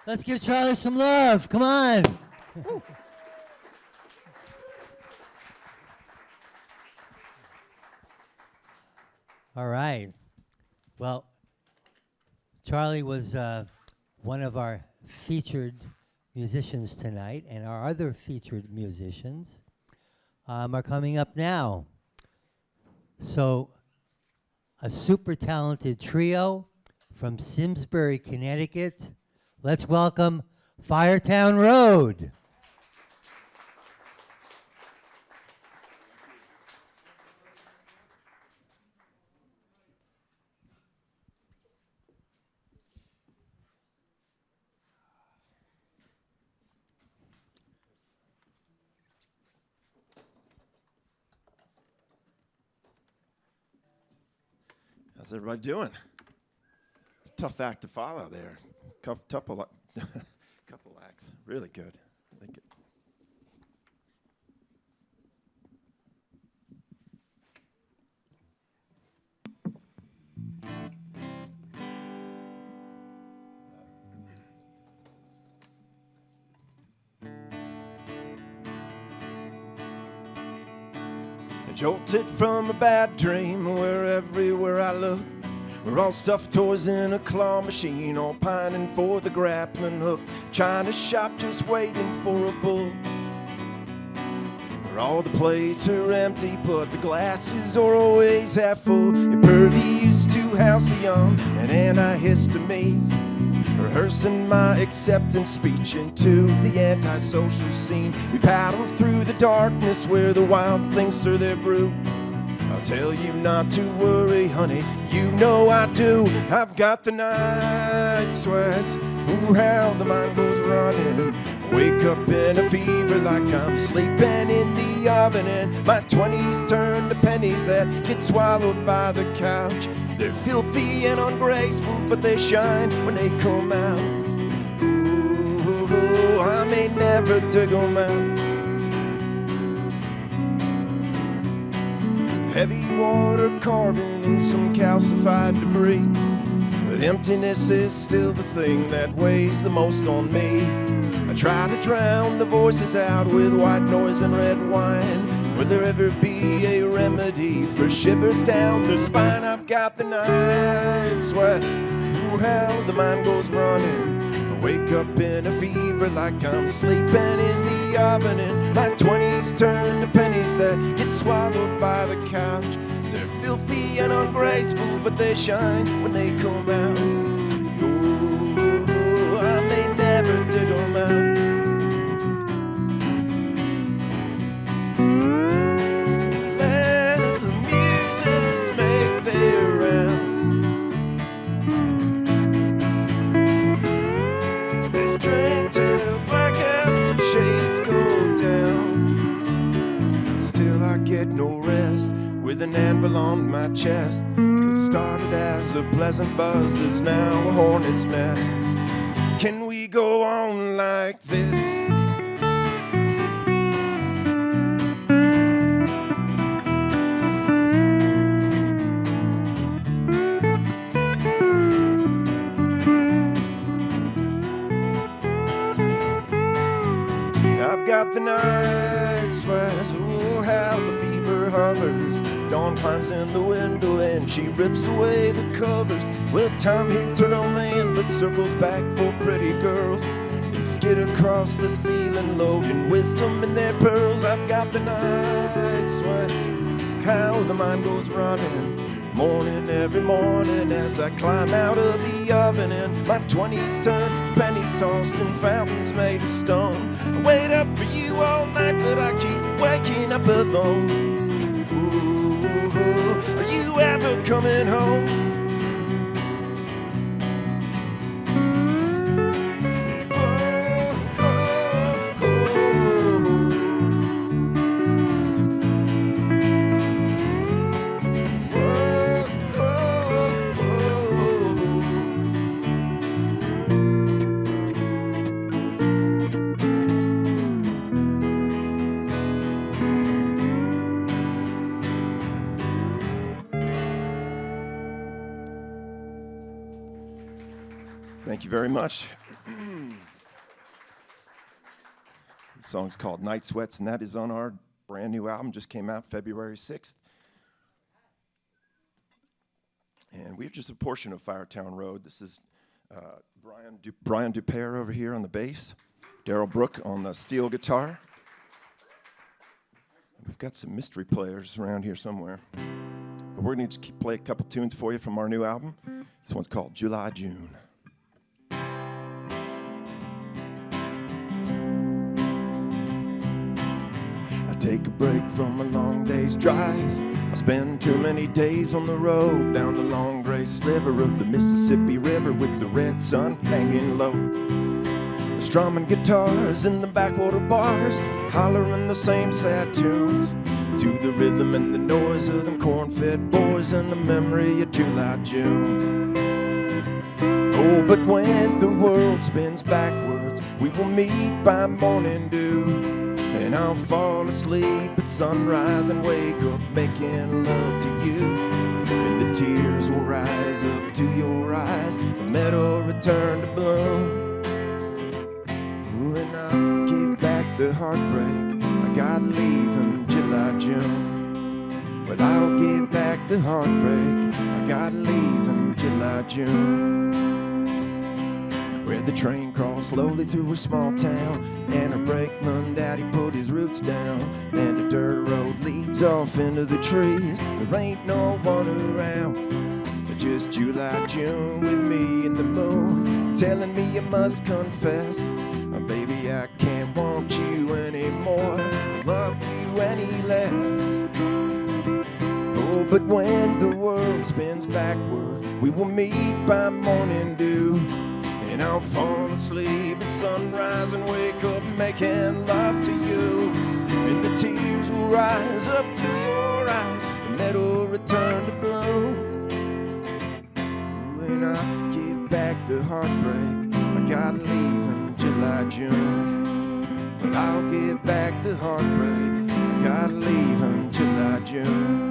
[SPEAKER 1] Let's give Charlie some love. Come on. All right. Well, Charlie was one of our featured musicians tonight, and our other featured musicians are coming up now. So, a super talented trio from Simsbury, Connecticut. Let's welcome Firetown Road.
[SPEAKER 6] How's everybody doing? Tough act to follow there. Couple acts. Really good. I think it. Jolted from a bad dream where everywhere I look, we're all stuffed toys in a claw machine, all pining for the grappling hook, trying to shop, just waiting for a bull. Where all the plates are empty, but the glasses are always half full. Impervious to house the young and antihistamines, rehearsing my acceptance speech into the antisocial scene. We paddle through the darkness where the wild things stir their brew. I'll tell you not to worry, honey, you know I do. I've got the night sweats, ooh, how the mind goes running. Wake up in a fever like I'm sleeping in the oven, and my 20s turn to pennies that get swallowed by the couch. They're filthy and ungraceful, but they shine when they come out. Ooh, I may never dig them out. Heavy water carving in some calcified debris, but emptiness is still the thing that weighs the most on me. I try to drown the voices out with white noise and red wine. Will there ever be a remedy for shivers down the spine? I've got the night sweats, ooh, how the mind goes running. I wake up in a fever like I'm sleeping in the oven, and my 20s turn to pennies that get swallowed by the couch. They're filthy and ungraceful, but they shine when they come out. Ooh, I may never dig them out. Let the muses make their rounds. There's drink till blackout shades go down. Still I get no rest with an anvil on my chest. What started as a pleasant buzz is now a hornet's nest. Can we go on like this? I've got the night sweats, oh, how the fever hovers. Dawn climbs in the window and she rips away the covers. Well, time here turn on man, but circles back for pretty girls. They skid across the ceiling, loading wisdom in their pearls. I've got the night sweats, how the mind goes running. Morning every morning as I climb out of the oven, and my 20s turn to pennies tossed in fountains made of stone. I wait up for you all night, but I keep waking up alone. Ooh, are you ever coming home? Thank you very much. The song's called Night Sweats, and that is on our brand new album, just came out February 6th. And we're just a portion of Firetown Road. This is Brian Dupere over here on the bass, Daryl Brook on the steel guitar. We've got some mystery players around here somewhere. But we're going to just play a couple tunes for you from our new album. This one's called July, June. Take a break from a long day's drive. I spend too many days on the road, down the long gray sliver of the Mississippi River with the red sun hanging low. Strumming guitars in the backwater bars, hollering the same sad tunes to the rhythm and the noise of them corn-fed boys and the memory of July, June. Oh, but when the world spins backwards, we will meet by morning dew. And I'll fall asleep at sunrise and wake up making love to you. And the tears will rise up to your eyes, the meadow return to bloom. Ooh, and I'll give back the heartbreak, I gotta leave in July, June. but I'll give back the heartbreak. I gotta leave in July, June, where the train crawls slowly through a small town, and a brakeman daddy put his roots down, and the dirt road leads off into the trees. There ain't no one around, just July, June with me in the moon, telling me you must confess, baby, I can't want you anymore, love you any less. Oh, but when the world spins backward, we will meet by morning dew, and I'll fall asleep at sunrise and wake up making love to you, and the tears will rise up to your eyes, the meadow return to bloom. Ooh, and I give back the heartbreak. I gotta leave in July, June, but I'll give back the heartbreak. I gotta leave in July, June.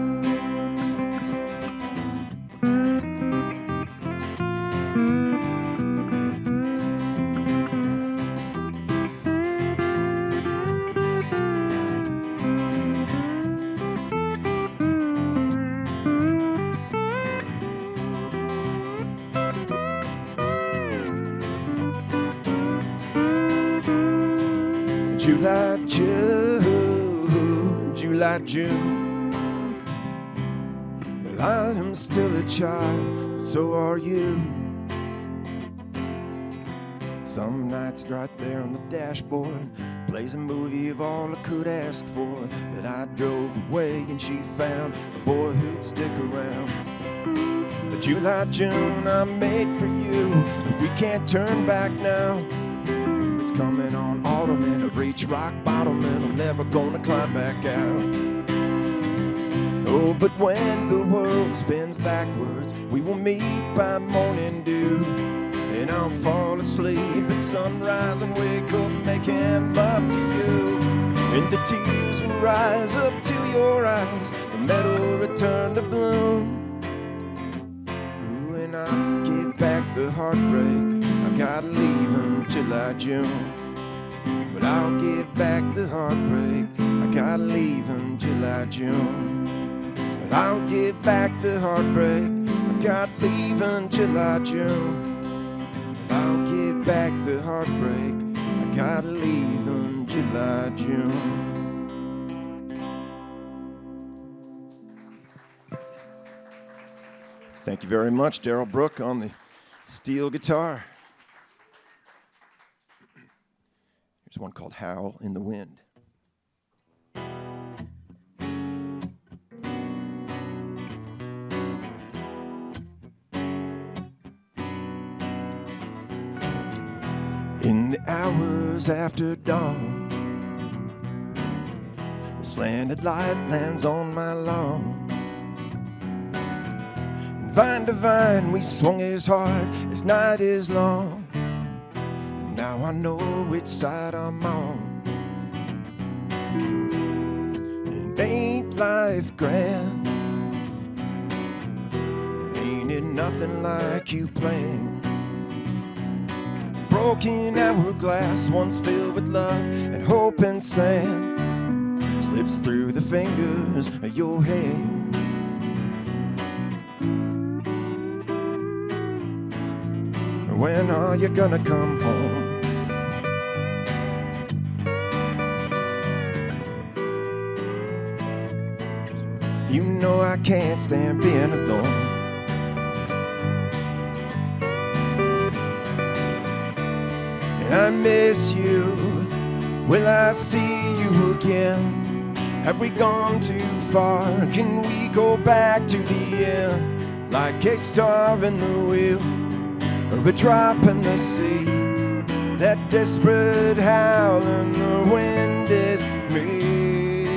[SPEAKER 6] July, June, July, June. Well, I am still a child, but so are you. Some nights right there on the dashboard plays a movie of all I could ask for, but I drove away and she found a boy who'd stick around. But July, June, I'm made for you, but we can't turn back now. It's coming on autumn and I've reached rock bottom and I'm never gonna climb back out. Oh, but when the world spins backwards, we will meet by morning dew, and I'll fall asleep at sunrise and wake up making love to you, and the tears will rise up to your eyes, the meadow return to bloom. Ooh, and I'll give back the heartbreak. I gotta leave in July, June, but I'll give back the heartbreak. I gotta leave in July, June, but I'll give back the heartbreak. I gotta leave in July, June, but I'll give back the heartbreak. I gotta leave in July, June. Thank you very much, Darrell Brook on the steel guitar. Here's one called Howl in the Wind. In the hours after dawn, the slanted light lands on my lawn. And vine to vine we swung as hard as night is long. And now I know which side I'm on. And ain't life grand? Ain't it nothing like you planned? Broken hourglass, once filled with love and hope and sand, slips through the fingers of your hand. When are you gonna come home? You know I can't stand being alone. I miss you. Will I see you again? Have we gone too far? Can we go back to the end? Like a star in the wheel, or a drop in the sea. That desperate howl in the wind is me.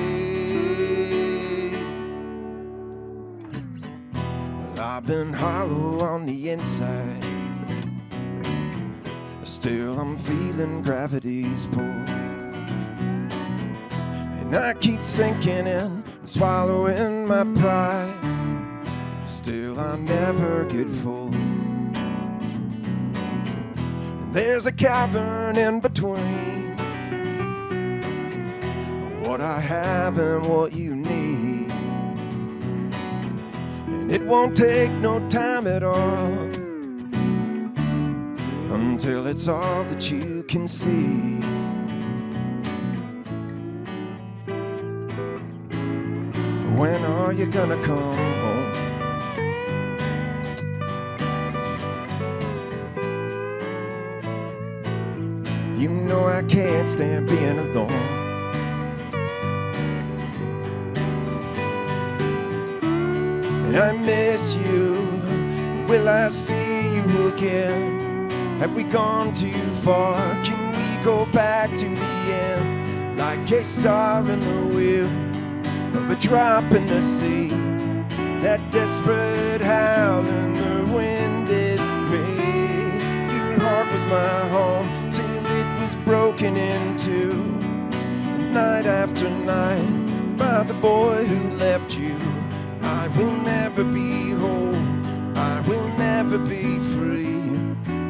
[SPEAKER 6] Well, I've been hollow on the inside. Still I'm feeling gravity's pull, and I keep sinking in, swallowing my pride. Still I never get full, and there's a cavern in between what I have and what you need. It won't take no time at all until it's all that you can see. When are you gonna come home? You know I can't stand being alone. And I miss you. Will I see you again? Have we gone too far? Can we go back to the end? Like a star in the wheel of a drop in the sea. That desperate howl in the wind is me. Your heart was my home till it was broken into. Night after night by the boy who left you. I will never be whole, I will never be free.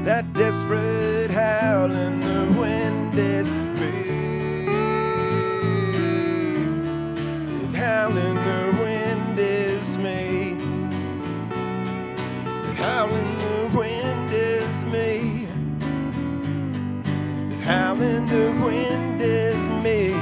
[SPEAKER 6] That desperate howl in the wind is me. That howl in the wind is me. That howl in the wind is me. That howl in the wind is me.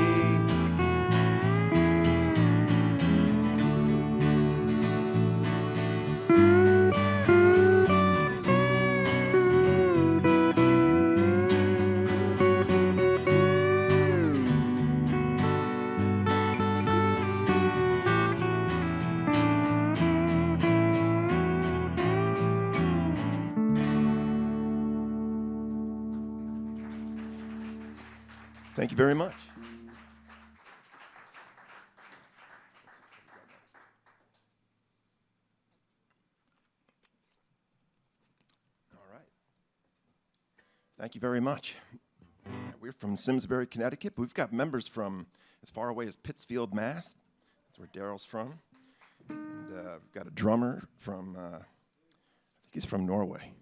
[SPEAKER 6] Thank you very much. All right. Thank you very much. We're from Simsbury, Connecticut. We've got members from as far away as Pittsfield, Mass. That's where Daryl's from. And we've got a drummer from, I think he's from Norway,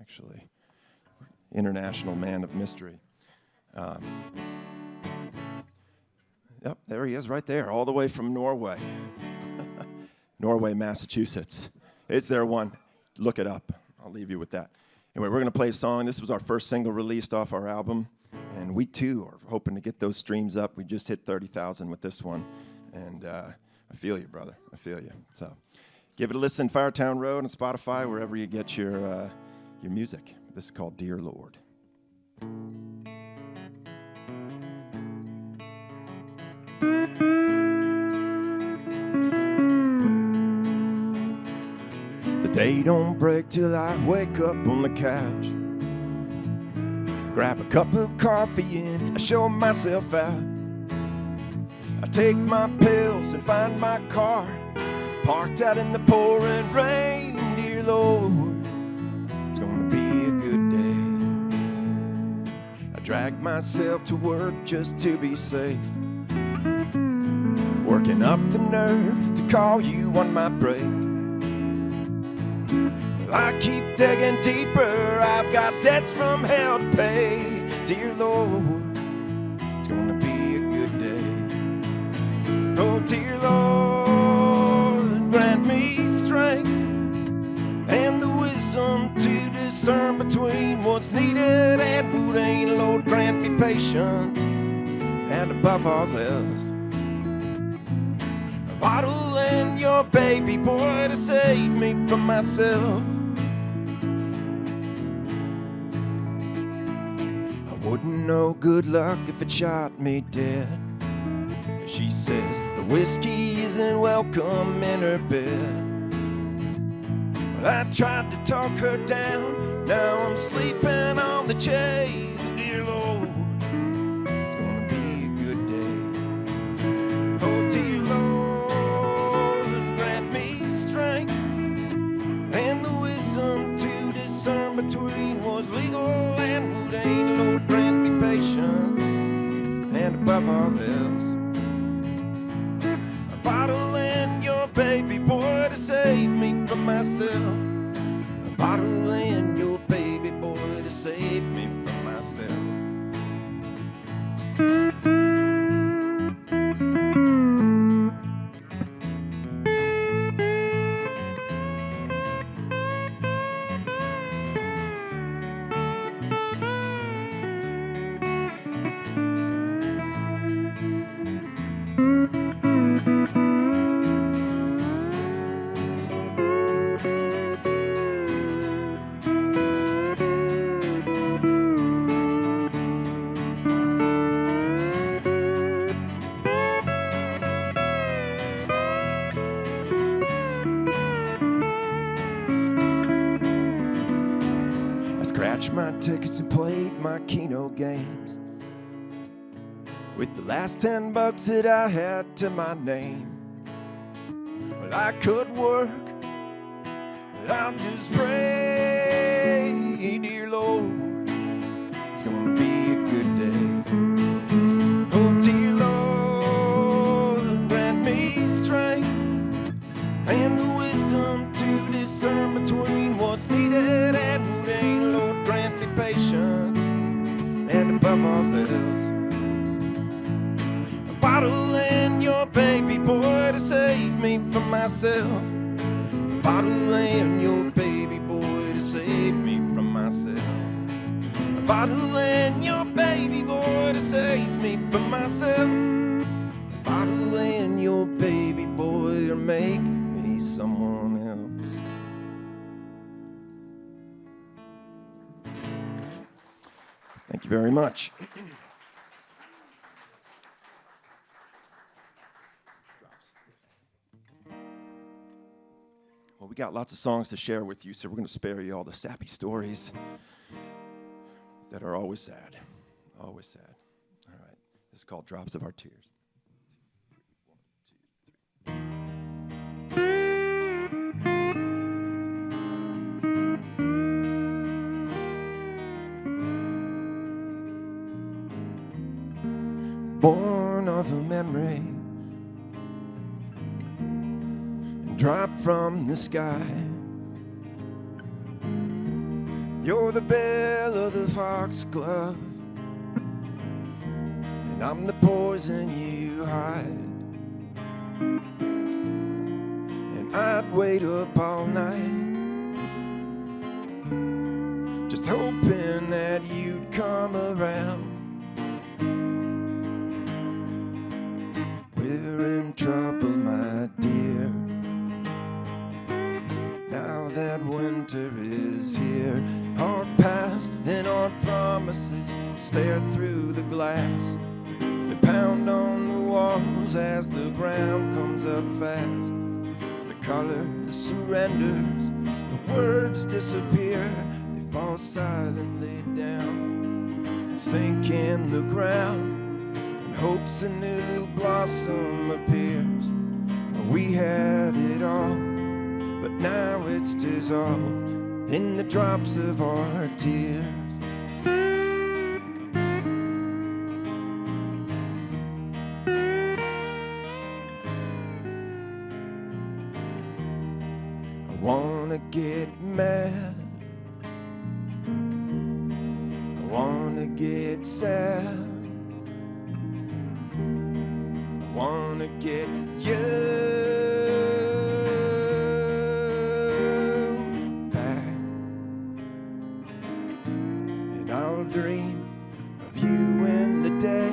[SPEAKER 6] actually. International man of mystery. Yep, there he is right there, all the way from Norway. Norway, Massachusetts. Is there one? Look it up. I'll leave you with that. Anyway, we're going to play a song. This was our first single released off our album, and we, too, are hoping to get those streams up. We just hit 30,000 with this one, and I feel you, brother. I feel you. So give it a listen, Firetown Road on Spotify, wherever you get your music. This is called Dear Lord. The day don't break till I wake up on the couch. Grab a cup of coffee and I show myself out. I take my pills and find my car parked out in the pouring rain. Dear Lord, it's gonna be a good day. I drag myself to work just to be safe, working up the nerve to call you on my break. Well, I keep digging deeper, I've got debts from hell to pay. Dear Lord, it's gonna be a good day. Oh, dear Lord, grant me strength and the wisdom to discern between what's needed and what ain't. Lord, grant me patience, and above all else, a bottle and your baby boy to save me from myself. I wouldn't know good luck if it shot me dead. She says the whiskey isn't welcome in her bed. Well, I tried to talk her down, now I'm sleeping on the chase. Dear Lord, it's gonna be a good day. Oh, dear Lord, grant me strength and the wisdom to discern between what's legal and what ain't. Lord, grant me patience, and above all else, a bottle and your baby boy to save me from myself. A bottle and your baby boy to save me from myself. scratched my tickets and played my Keno games with the last $10 that I had to my name. Well, I could work, but I'll just pray, dear Lord, it's gonna be a good day. Oh, dear Lord, grant me strength and the wisdom to discern between what's needed and what ain't. Lord, grant me patience, and above all else, a bottle and your baby boy to save me from myself. A bottle and your baby boy to save me from myself. A bottle and your baby boy to save me from myself. A bottle and your baby boy or make me someone else. Thank you very much. Well, we got lots of songs to share with you, so we're going to spare you all the sappy stories that are always sad. Always sad. All right. This is called Drops of Our Tears. Born of a memory and dropped from the sky. You're the belle of the foxglove, and I'm the poison you hide. And I'd wait up all night, just hoping that you'd come around. We're in trouble, my dear, now that winter is here. Our past and our promises stare through the glass. They pound on the walls as the ground comes up fast. The color surrenders, the words disappear. They fall silently down, sink in the ground. Hopes a new blossom appears. We had it all, but now it's dissolved in the drops of our tears. I wanna get mad, I wanna get sad, wanna get you back, and I'll dream of you in the day,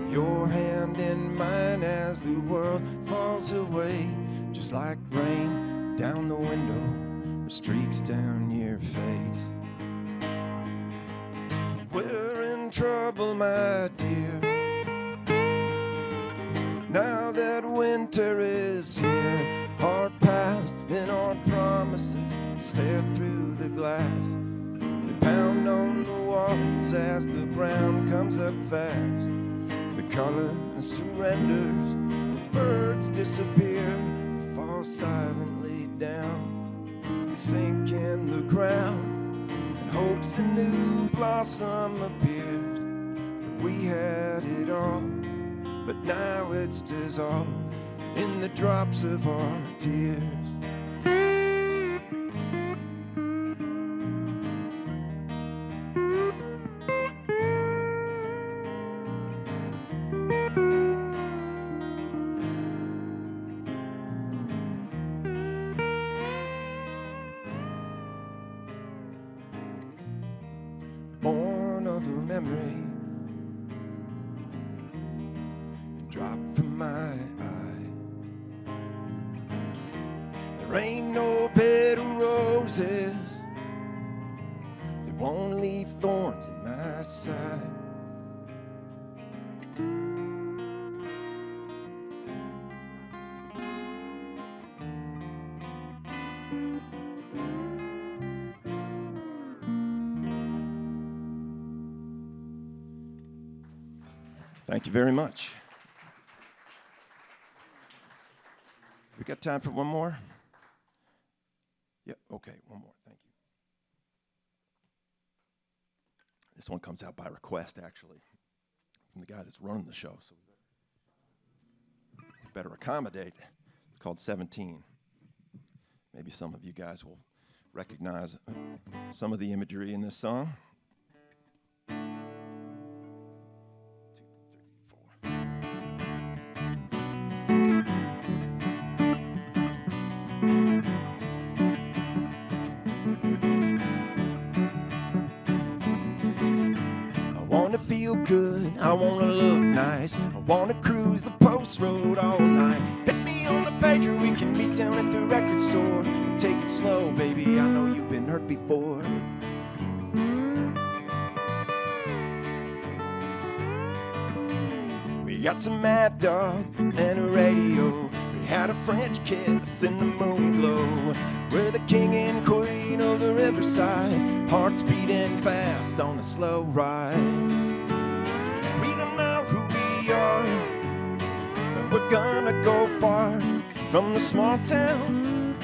[SPEAKER 6] of your hand in mine as the world falls away, just like rain down the window or streaks down your face. We're in trouble, my dear, now that winter is here. Our past and our promises stare through the glass. They pound on the walls as the ground comes up fast. The color surrenders, the birds disappear. They fall silently down and sink in the ground. And hopes a new blossom appears. And we had it all, but now it's dissolved in the drops of our tears. Born of a memory, drop from my eye. There ain't no bed of roses, they won't leave thorns in my side. Thank you very much. We got time for one more? Yep, okay, one more, thank you. This one comes out by request, actually, from the guy that's running the show, so we better accommodate. It's called 17. Maybe some of you guys will recognize some of the imagery in this song. 2, 3, 4. I wanna feel good, I wanna look nice, I wanna cruise the post road all night. Hit me on the pager, we can meet down at the record store. Take it slow, baby, I know you've been hurt before. We got some Mad Dog and a radio. We had a French kiss in the moon glow. We're the king and queen of the riverside, hearts beating fast on a slow ride. We don't know who we are, but we're gonna go far from the small town.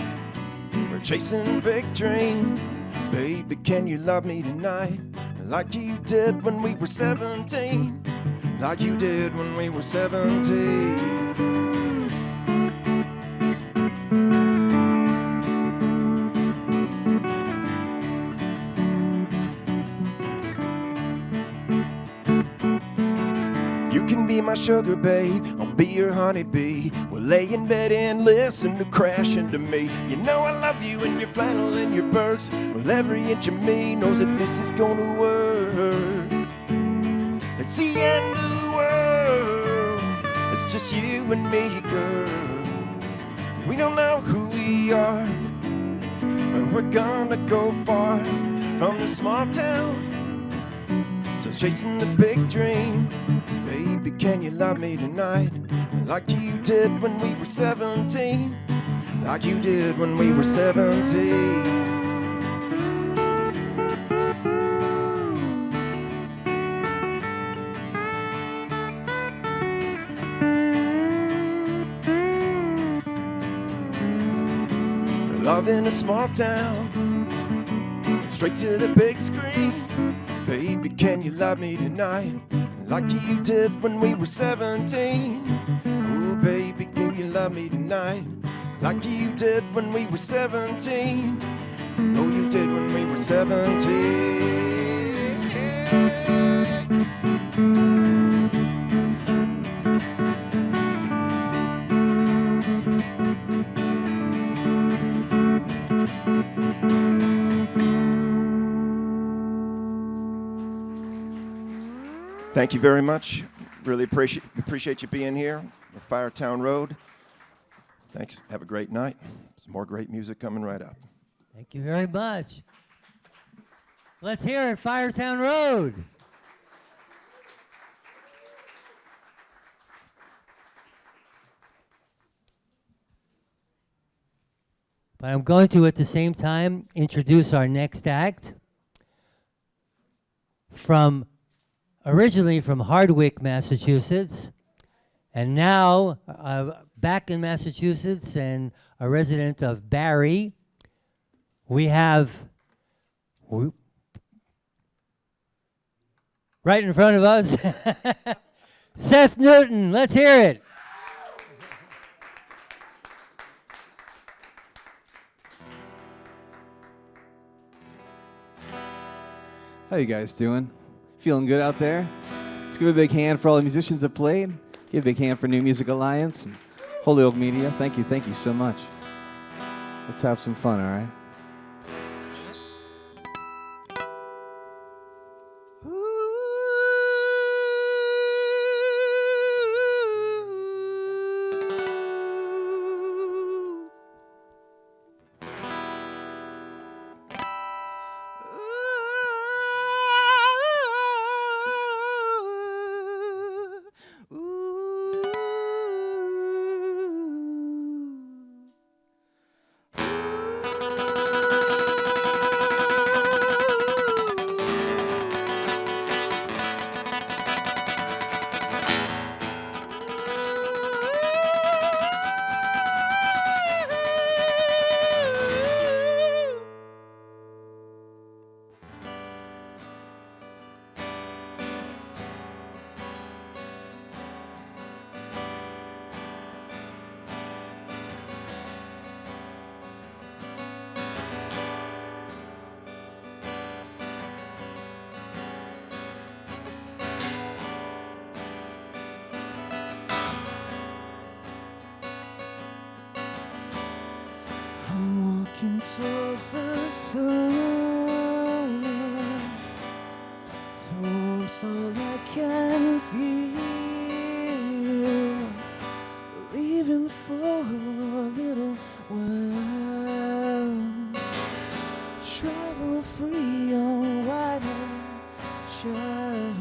[SPEAKER 6] We're chasing a big dream. Baby, can you love me tonight like you did when we were 17? Like you did when we were 17. You can be my sugar babe, I'll be your honeybee. We'll lay in bed and listen to crashing to me. You know I love you and your flannel and your Birks. Well, every inch of me knows that this is gonna work. It's the end of the world. It's just you and me, girl. We don't know who we are, but we're gonna go far from the small town. So chasing the big dream. Baby, can you love me tonight like you did when we were 17? Like you did when we were 17. Love in a small town, straight to the big screen. Baby, can you love me tonight like you did when we were 17? Oh, baby, can you love me tonight like you did when we were 17? Oh, you did when we were 17. Thank you very much. Really appreciate you being here on Firetown Road. Thanks. Have a great night. Some more great music coming right up.
[SPEAKER 1] Thank you very much. Let's hear it, Firetown Road. But I'm going to, at the same time, introduce our next act originally from Hardwick, Massachusetts, and now back in Massachusetts and a resident of Barry. We have, right in front of us, Seth Newton. Let's hear it.
[SPEAKER 7] How you guys doing? Feeling good out there? Let's give a big hand for all the musicians that played. Give a big hand for New Music Alliance and Holyoke Media. Thank you so much. Let's have some fun, all right?
[SPEAKER 4] towards the sun. Through all I can feel, leaving for a little while. Travel free on white child.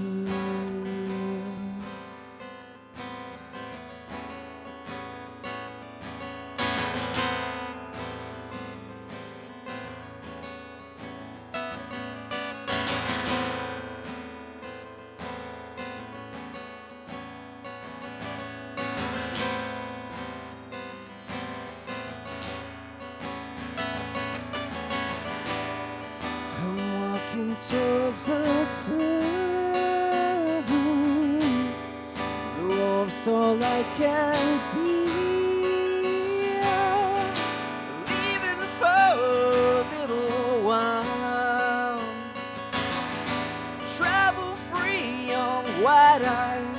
[SPEAKER 4] Towards the sun, the wolf's all I can feel, leaving for a little while. Travel free on wide-eyed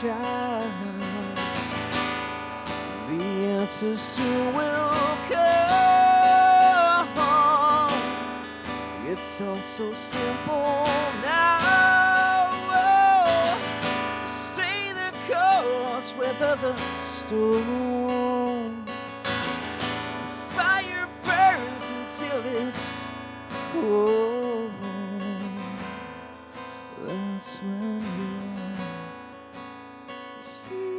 [SPEAKER 4] child. The answer soon will come. It's all so simple now. Stay the course, weather the storm. Fire burns until it's warm. That's when you'll see.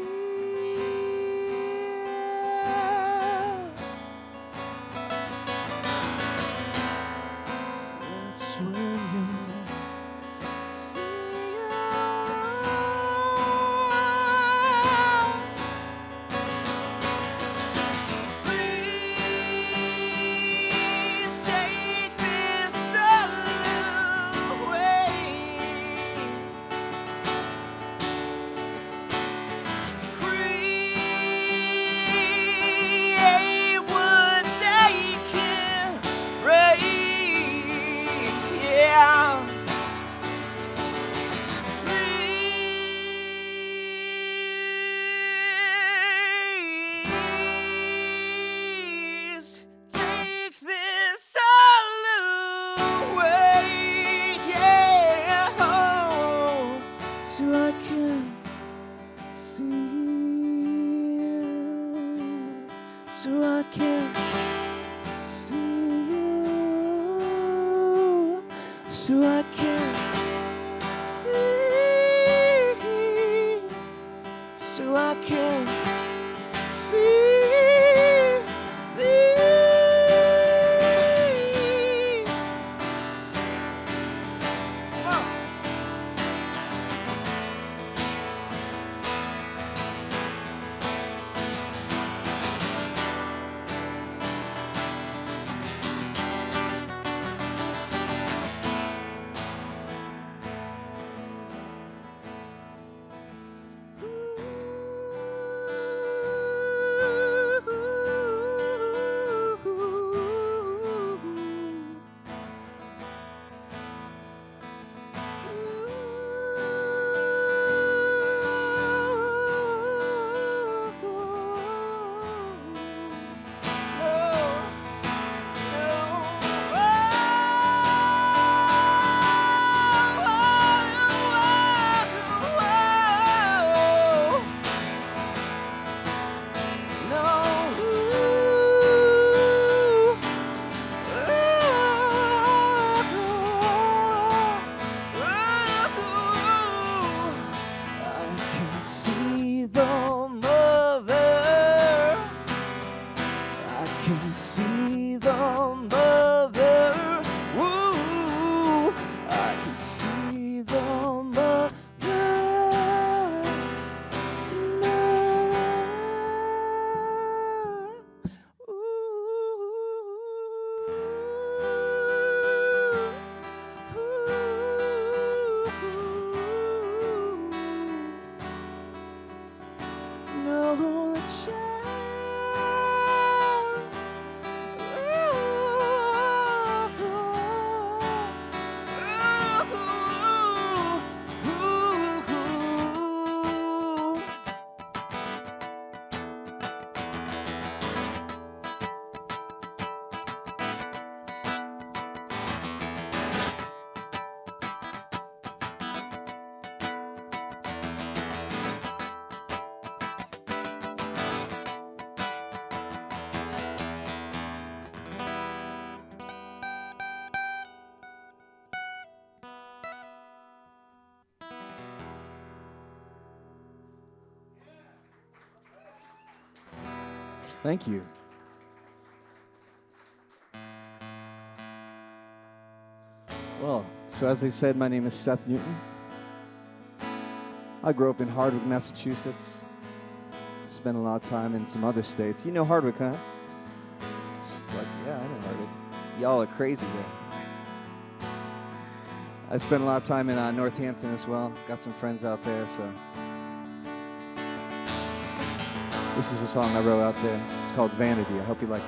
[SPEAKER 7] Thank you. Well, so as I said, my name is Seth Newton. I grew up in Hardwick, Massachusetts. Spent a lot of time in some other states. You know Hardwick, huh? She's like, yeah, I know Hardwick. Y'all are crazy there. I spent a lot of time in Northampton as well. Got some friends out there, so. This is a song I wrote out there. It's called Vanity. I hope you like it.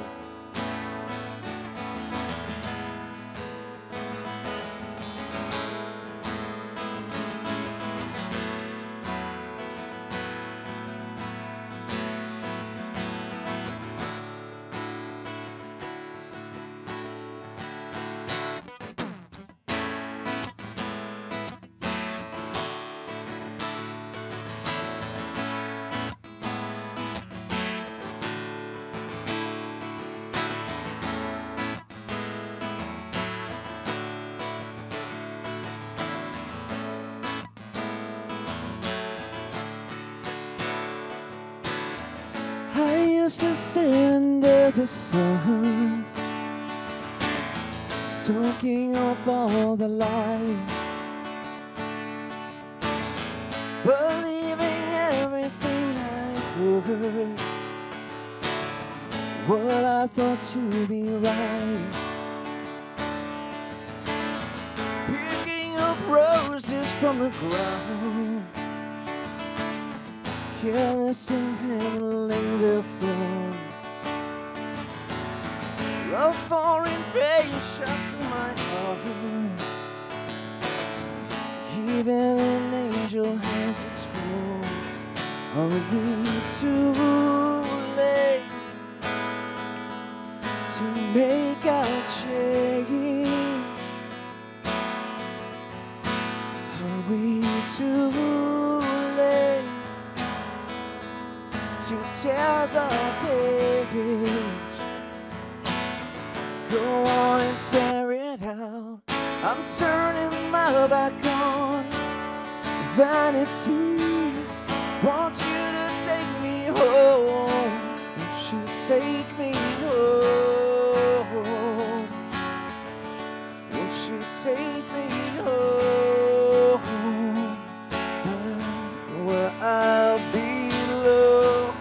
[SPEAKER 4] I used to sit under the sun, soaking up all the light, believing everything I heard, what I thought to be right, picking up roses from the ground, careless in handling their thorns. Love foreign pain shot through my heart. Even an angel has its scars. Are we too late to make our change? Are we too late to tear the page? Go on and tear it out. I'm turning my back on vanity. Want you to take me home. Won't you take me home? Won't you take me home? Back where I belong.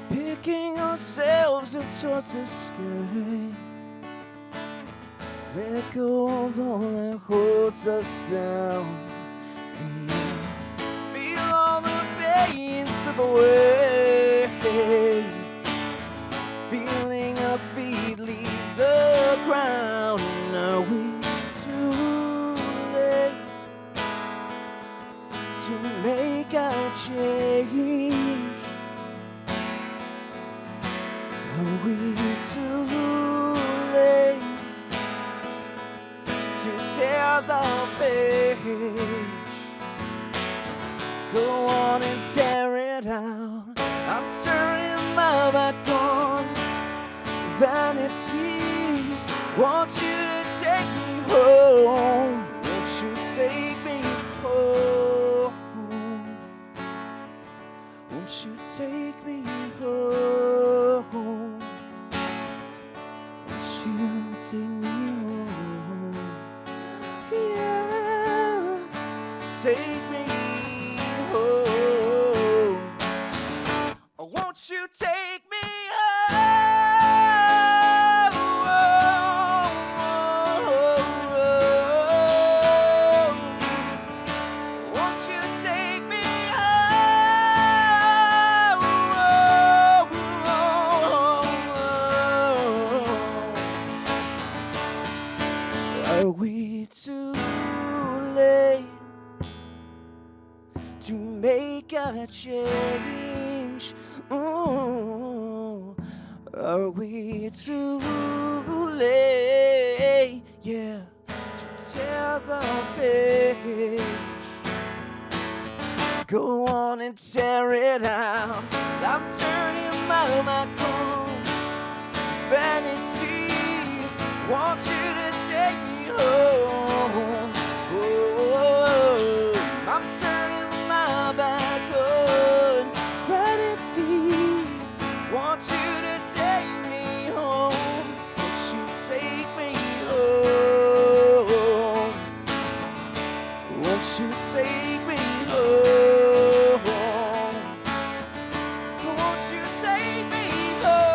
[SPEAKER 4] Picking ourselves up towards the sky. Let go of all that holds us down. Feel all the pain slip away. Feeling our feet leave the ground. Are we too late to make a change? Are we too late to tear the page? Go on and tear it out. I'm turning my back on vanity. Want you to take me home. Won't you take me home? Won't you take me home? Won't you take me home? Yeah, take me home. Won't you take me home? Won't you take me home? Are we too late to make a change? Are we too late, yeah, to tear the page? Go on and tear it out. I'm turning my back on vanity. Want you to take me home. Oh, I'm turning my back on vanity. Want you to take me home. Won't you take me home? Won't you take me home? Won't you take me home?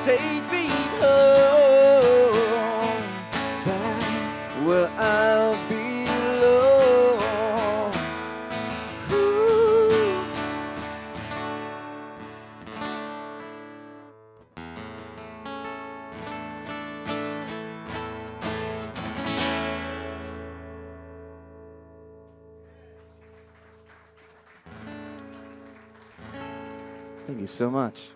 [SPEAKER 4] Take me home, back where I'll belong. Ooh.
[SPEAKER 7] Thank you so much.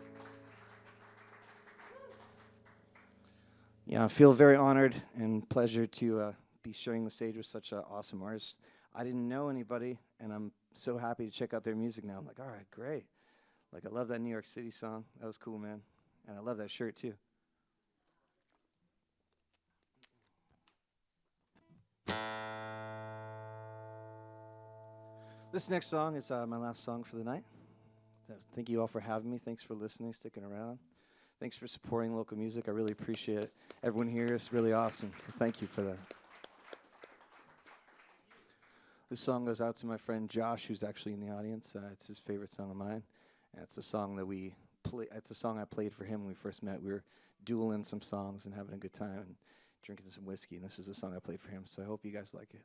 [SPEAKER 7] Yeah, I feel very honored and pleasure to be sharing the stage with such an awesome artist. I didn't know anybody, and I'm so happy to check out their music now. I'm like, all right, great. Like, I love that New York City song. That was cool, man. And I love that shirt, too. This next song is my last song for the night. Thank you all for having me. Thanks for listening, sticking around. Thanks for supporting local music. I really appreciate it. Everyone here is really awesome, so thank you for that. This song goes out to my friend Josh, who's actually in the audience. It's his favorite song of mine. And it's a song that it's a song I played for him when we first met. We were dueling some songs and having a good time and drinking some whiskey, and this is a song I played for him, so I hope you guys like it.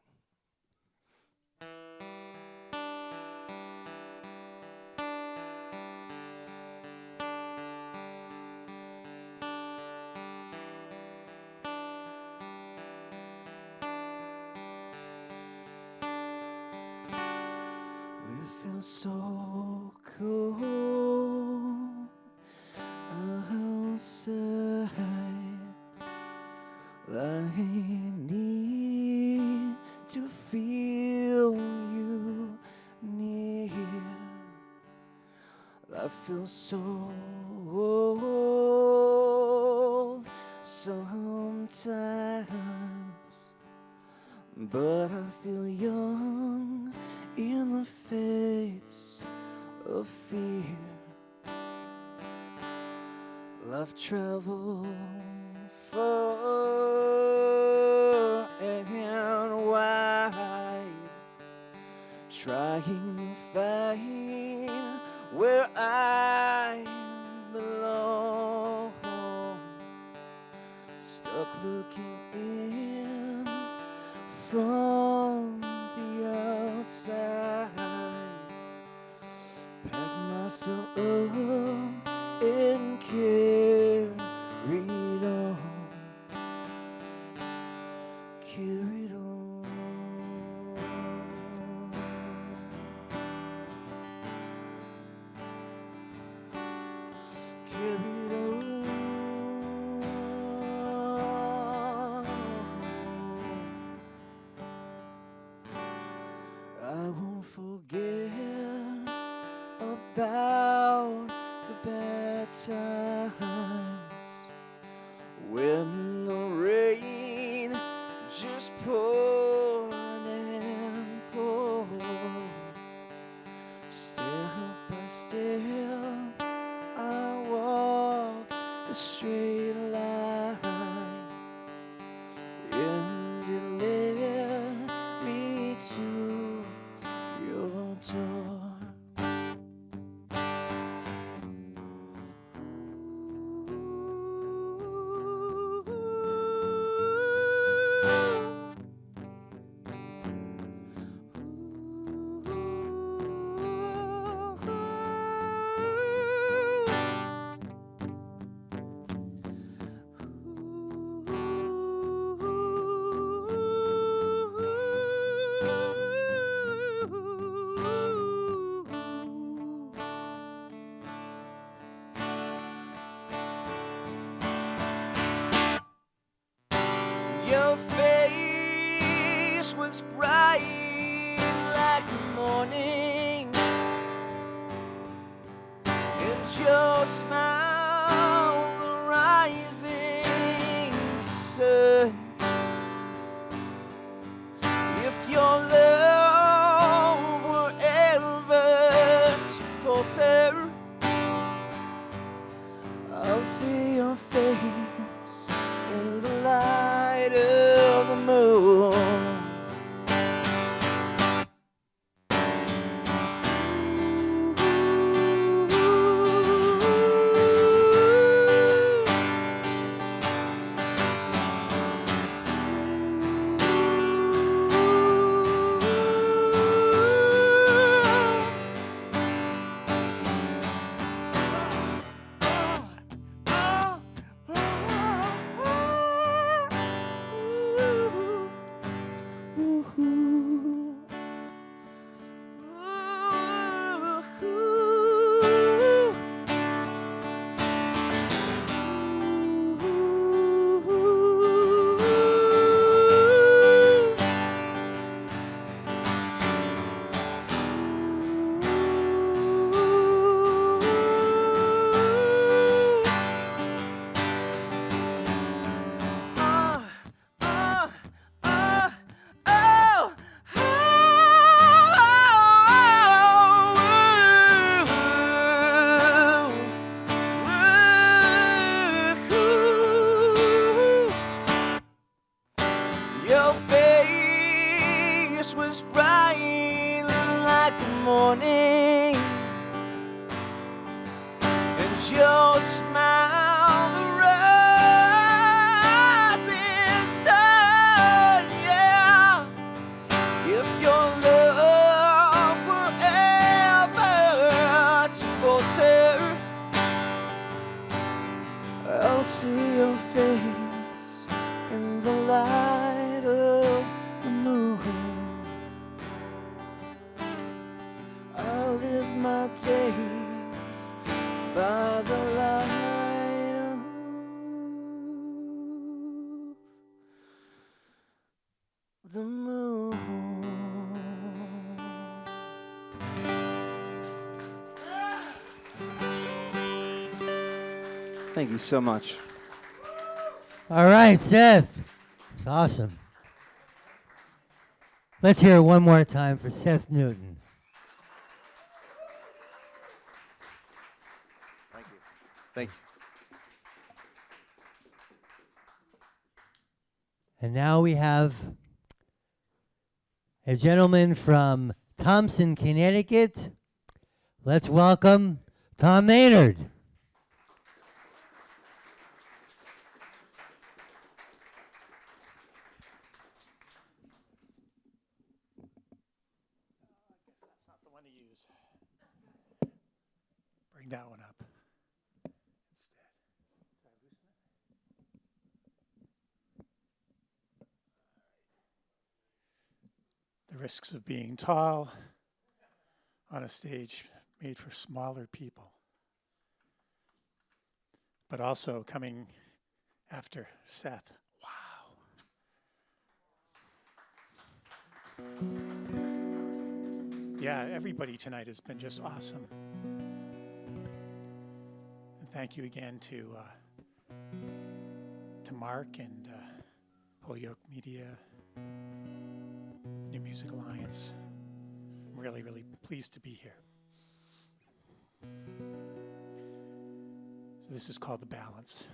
[SPEAKER 7] So cold outside, I need to feel you near. I feel so old sometimes, but I feel young in the face of fear. I've traveled far and wide, trying to find where I belong. Stuck looking in from the outside. Pack myself up and carried on. Carried on. Carried on. I won't forget about the bad times when the rain just poured and poured. Step by step, I walked a straight line, and it led me to your door.
[SPEAKER 4] your smile, the rising sun. If your love were ever to falter, I'll see your face in the light of the moon. Your face was bright like the morning, and your smile the rising sun. Yeah, if your love were ever to falter, I'll see your face in the light of the moon. I'll live my days by the light of the moon.
[SPEAKER 7] Thank you so much.
[SPEAKER 1] All right, Seth. It's awesome. Let's hear it one more time for Seth Newton.
[SPEAKER 7] Thank you. Thanks.
[SPEAKER 1] And now we have a gentleman from Thompson, Connecticut. Let's welcome Tom Maynard.
[SPEAKER 8] Bring that one up instead. Did I loosen it? The risks of being tall on a stage made for smaller people, but also coming after Seth. Wow. Yeah, everybody tonight has been just awesome. And thank you again to Mark and Holyoke Media, New Music Alliance. I'm really, really pleased to be here. So this is called The Balance.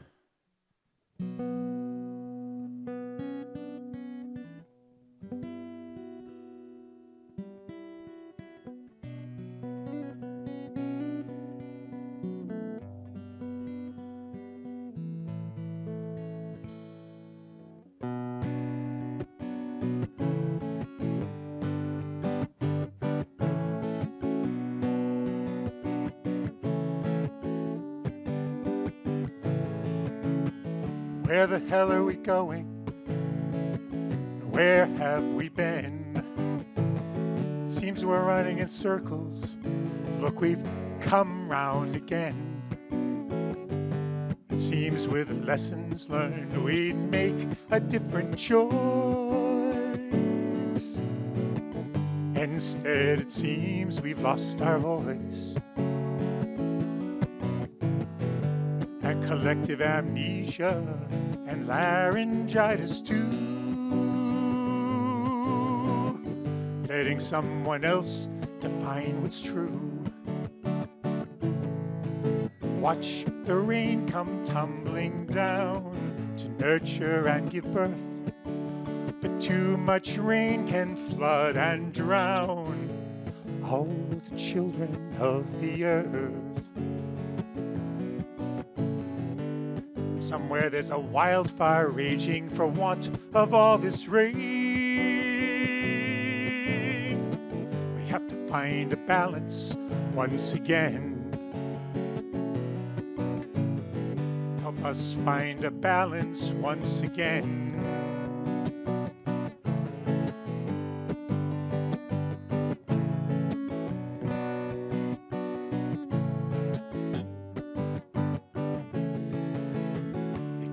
[SPEAKER 8] Where the hell are we going? Where have we been? Seems we're running in circles. Look, we've come round again. It seems with lessons learned we'd make a different choice. Instead, it seems we've lost our voice. collective amnesia and laryngitis too. Letting someone else define what's true. Watch the rain come tumbling down to nurture and give birth. But too much rain can flood and drown all the children of the earth. Somewhere there's a wildfire raging for want of all this rain. We have to find a balance once again. Help us find a balance once again.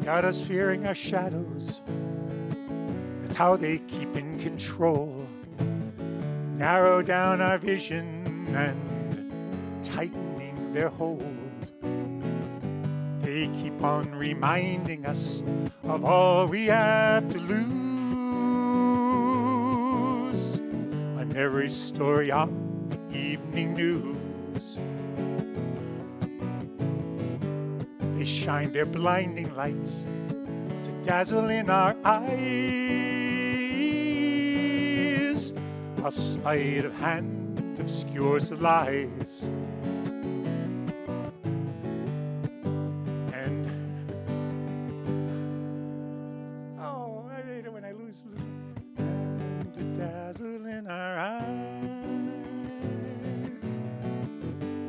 [SPEAKER 8] Got us fearing our shadows. That's how they keep in control. Narrow down our vision and tightening their hold. They keep on reminding us of all we have to lose. On every story on the evening news, they shine their blinding lights to dazzle in our eyes. A sleight of hand obscures the lies. And oh, I hate it when I lose. And to dazzle in our eyes,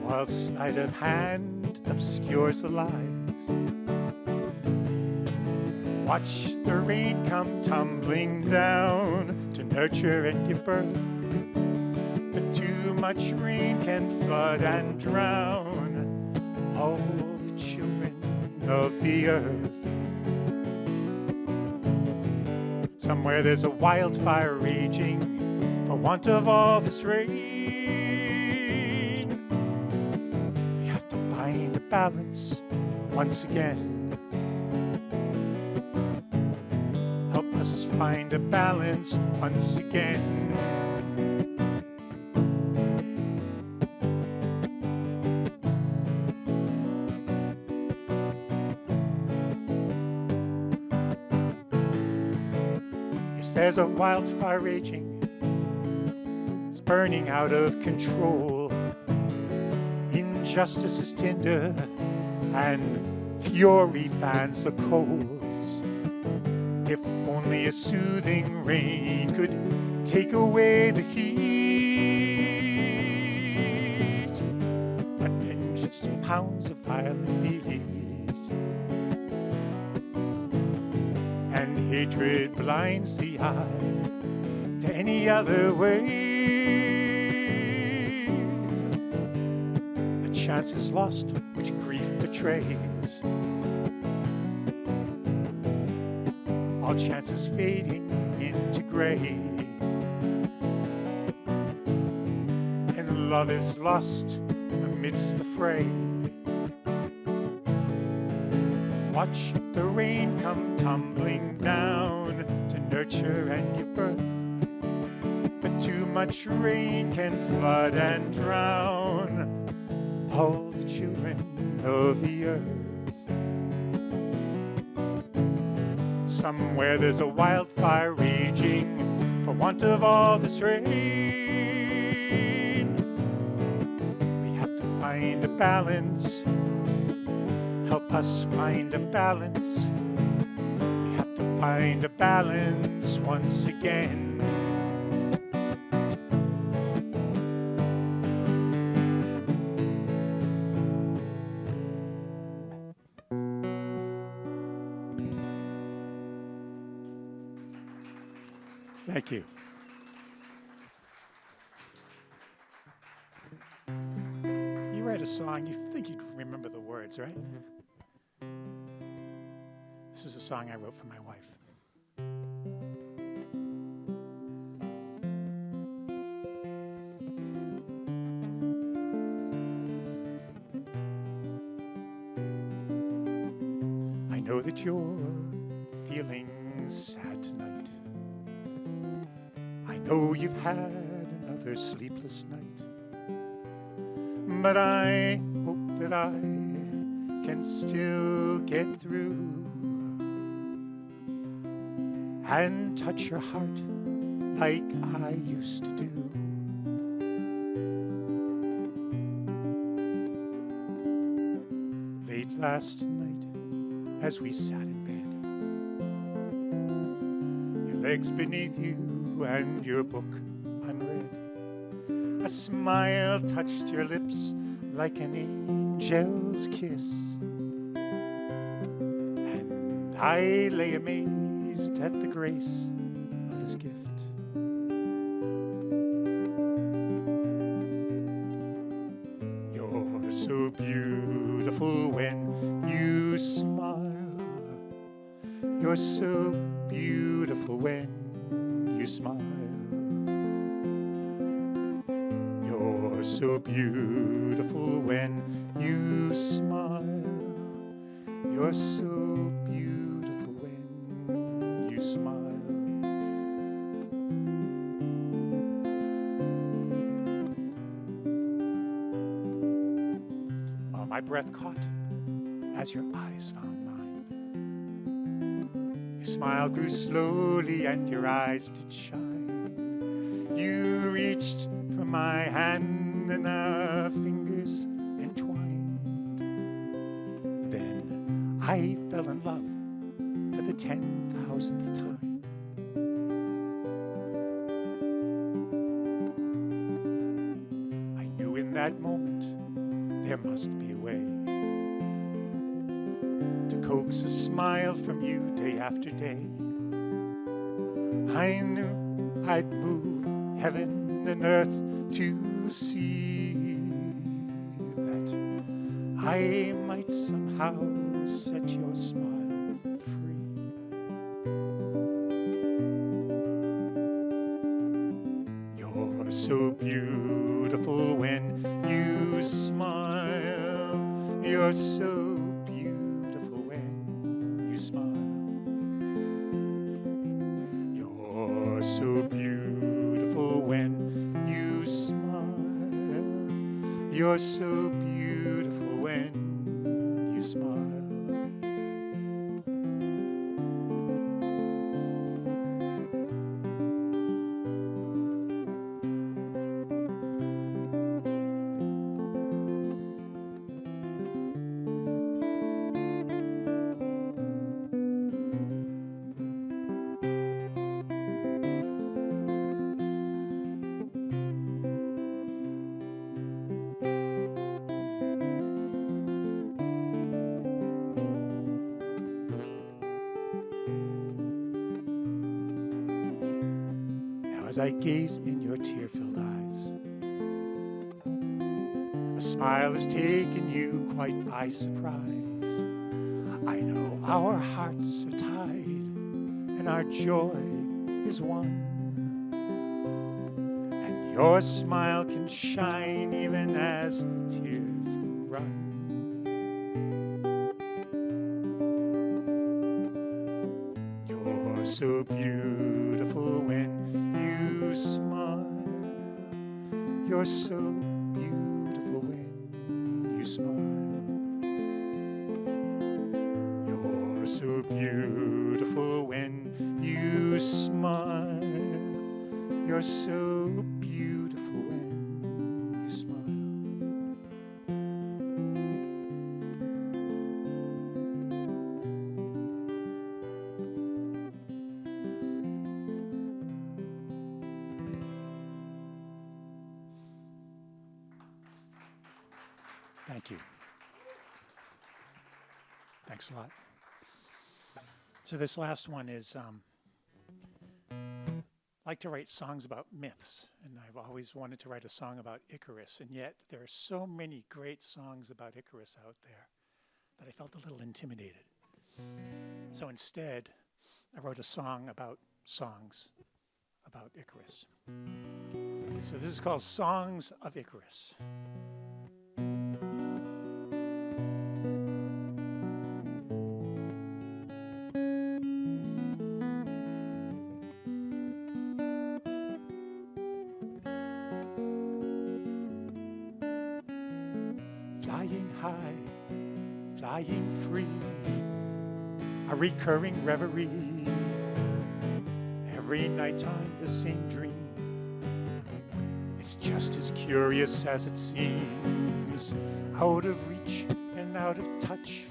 [SPEAKER 8] while sleight of hand obscures the lies. Watch the rain come tumbling down to nurture and give birth. But too much rain can flood and drown all the children of the earth. Somewhere there's a wildfire raging for want of all this rain. We have to find a balance once again. Help us find a balance once again. Yes, there's a wildfire raging. It's burning out of control. Injustice is tender and fury fans the coals. If only a soothing rain could take away the heat. But vengeance pounds of violent beat, and hatred blinds the eye to any other way. A chance is lost which grief betrays. All chances fading into gray, and love is lost amidst the fray. Watch the rain come tumbling down to nurture and give birth. But too much rain can flood and drown all the children of the earth. Somewhere there's a wildfire raging for want of all this rain. We have to find a balance. Help us find a balance. We have to find a balance once again. Thank you. You write a song, you think you'd remember the words, right? This is a song I wrote for my wife. know that you're feeling sad tonight. I know you've had another sleepless night, but I hope that I can still get through and touch your heart like I used to do. Late last night, as we sat in bed, your legs beneath you and your book unread, a smile touched your lips like an angel's kiss, and I lay amazed at the grace of this gift. You're so beautiful when you smile. You're so beautiful when you smile. You're so beautiful when you smile. You're so beautiful when you smile. While my breath caught as your eyes found mine, your smile grew slowly and your eyes did shine. You reached for my hand and our fingers entwined. Then I fell in love for the 10,000th time. I knew in that moment there must be a way to coax a smile from you day after day. I knew I'd move heaven and earth to see that I might somehow set your smile free. You're so beautiful when you smile. You're so beautiful when you smile. You're so beautiful when you smile. You're so beautiful when you smile. As I gaze in your tear-filled eyes, a smile has taken you quite by surprise. I know our hearts are tied and our joy is one, and your smile can shine even as the tears run. You're so beautiful when you smile. You're so beautiful when you smile. You're so beautiful when you smile. You're so beautiful when you smile. Thank you. Thanks a lot. So this last one is, I like to write songs about myths, and I've always wanted to write a song about Icarus, and yet there are so many great songs about Icarus out there that I felt a little intimidated. So instead, I wrote a song about songs about Icarus. So this is called Songs of Icarus. flying high, flying free, a recurring reverie. Every nighttime the same dream. It's just as curious as it seems, out of reach and out of touch.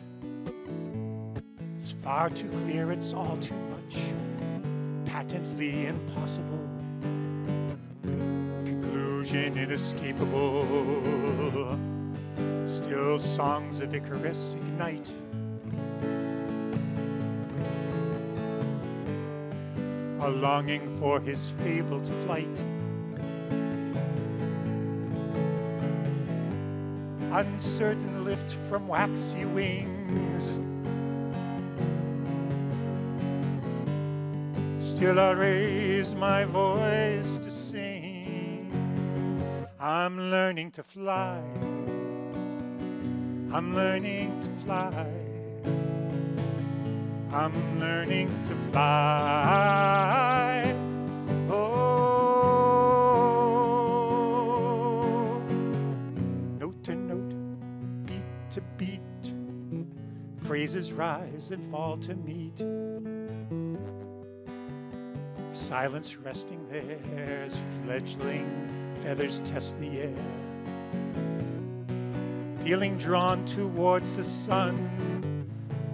[SPEAKER 8] It's far too clear, it's all too much, patently impossible, conclusion inescapable. Still songs of Icarus ignite, a longing for his fabled flight. Uncertain lift from waxy wings, still I raise my voice to sing. I'm learning to fly, I'm learning to fly, I'm learning to fly. Oh, note to note, beat to beat, phrases rise and fall to meet. Silence resting there as fledgling feathers test the air. Feeling drawn towards the sun,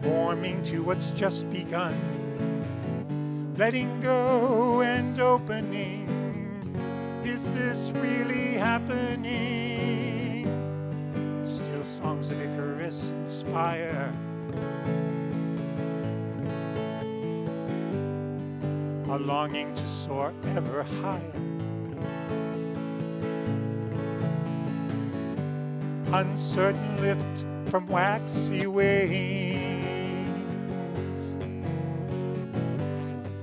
[SPEAKER 8] warming to what's just begun. Letting go and opening, is this really happening? Still songs of Icarus inspire, a longing to soar ever higher. Uncertain lift from waxy wings,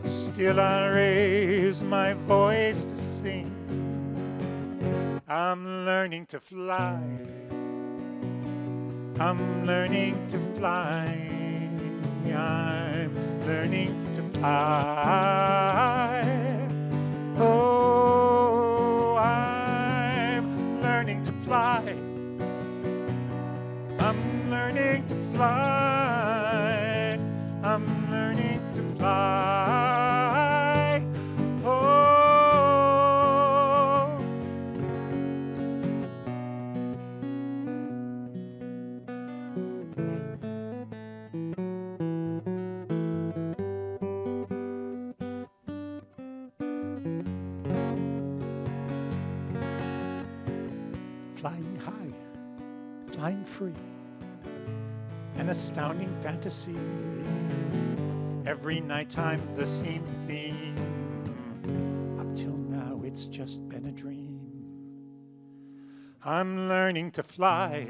[SPEAKER 8] still I raise my voice to sing. I'm learning to fly, I'm learning to fly, I'm learning to fly. Oh, I'm learning to fly, I'm learning to fly, I'm learning to fly. Oh, flying high, flying free, an astounding fantasy. Every nighttime the same theme. Up till now it's just been a dream. I'm learning to fly,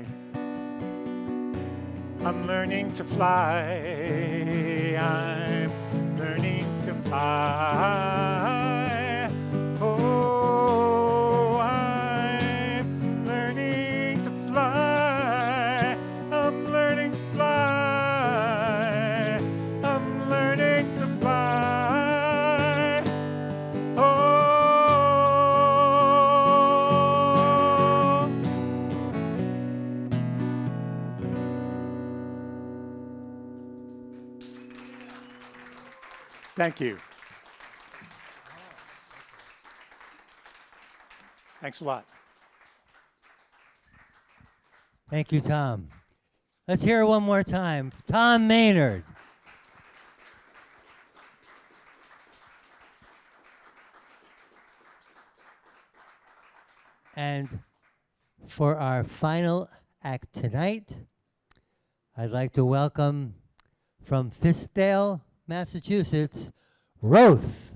[SPEAKER 8] I'm learning to fly, I'm learning to fly. Oh, I'm learning to fly, I'm learning to fly, I'm learning to fly. Oh, thank you. Thanks a lot.
[SPEAKER 1] Thank you, Tom. Let's hear it one more time. Tom Maynard. And for our final act tonight, I'd like to welcome from Fiskdale, Massachusetts, Roath.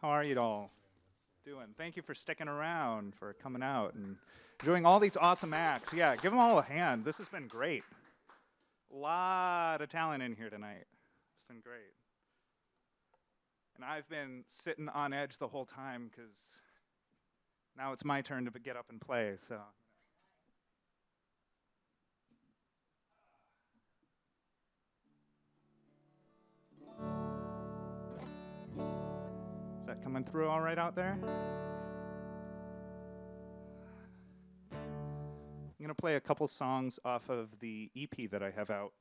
[SPEAKER 9] How are you all doing? Thank you for sticking around, for coming out and doing all these awesome acts. Yeah, give them all a hand. This has been great. A lot of talent in here tonight. It's been great. And I've been sitting on edge the whole time because Now it's my turn to get up and play, so. Is that coming through all right out there? I'm going to play a couple songs off of the EP that I have out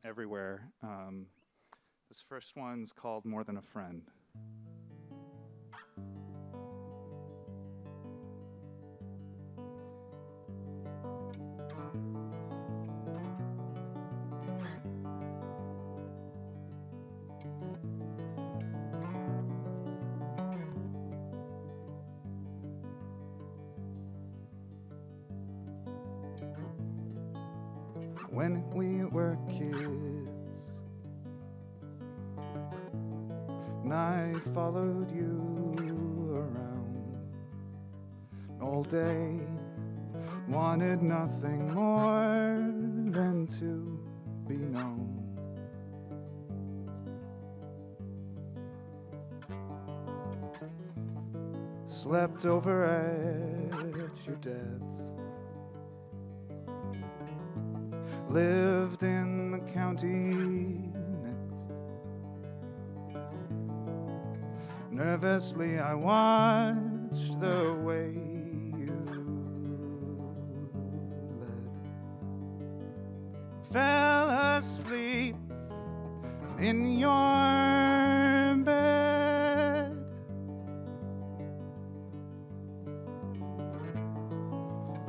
[SPEAKER 9] everywhere. This first one's called More Than a Friend. When we were kids, and I followed you around all day, wanted nothing more than to be known. Slept over at your dad's, lived in the county next. Nervously I watched the way you led. Fell asleep in your bed.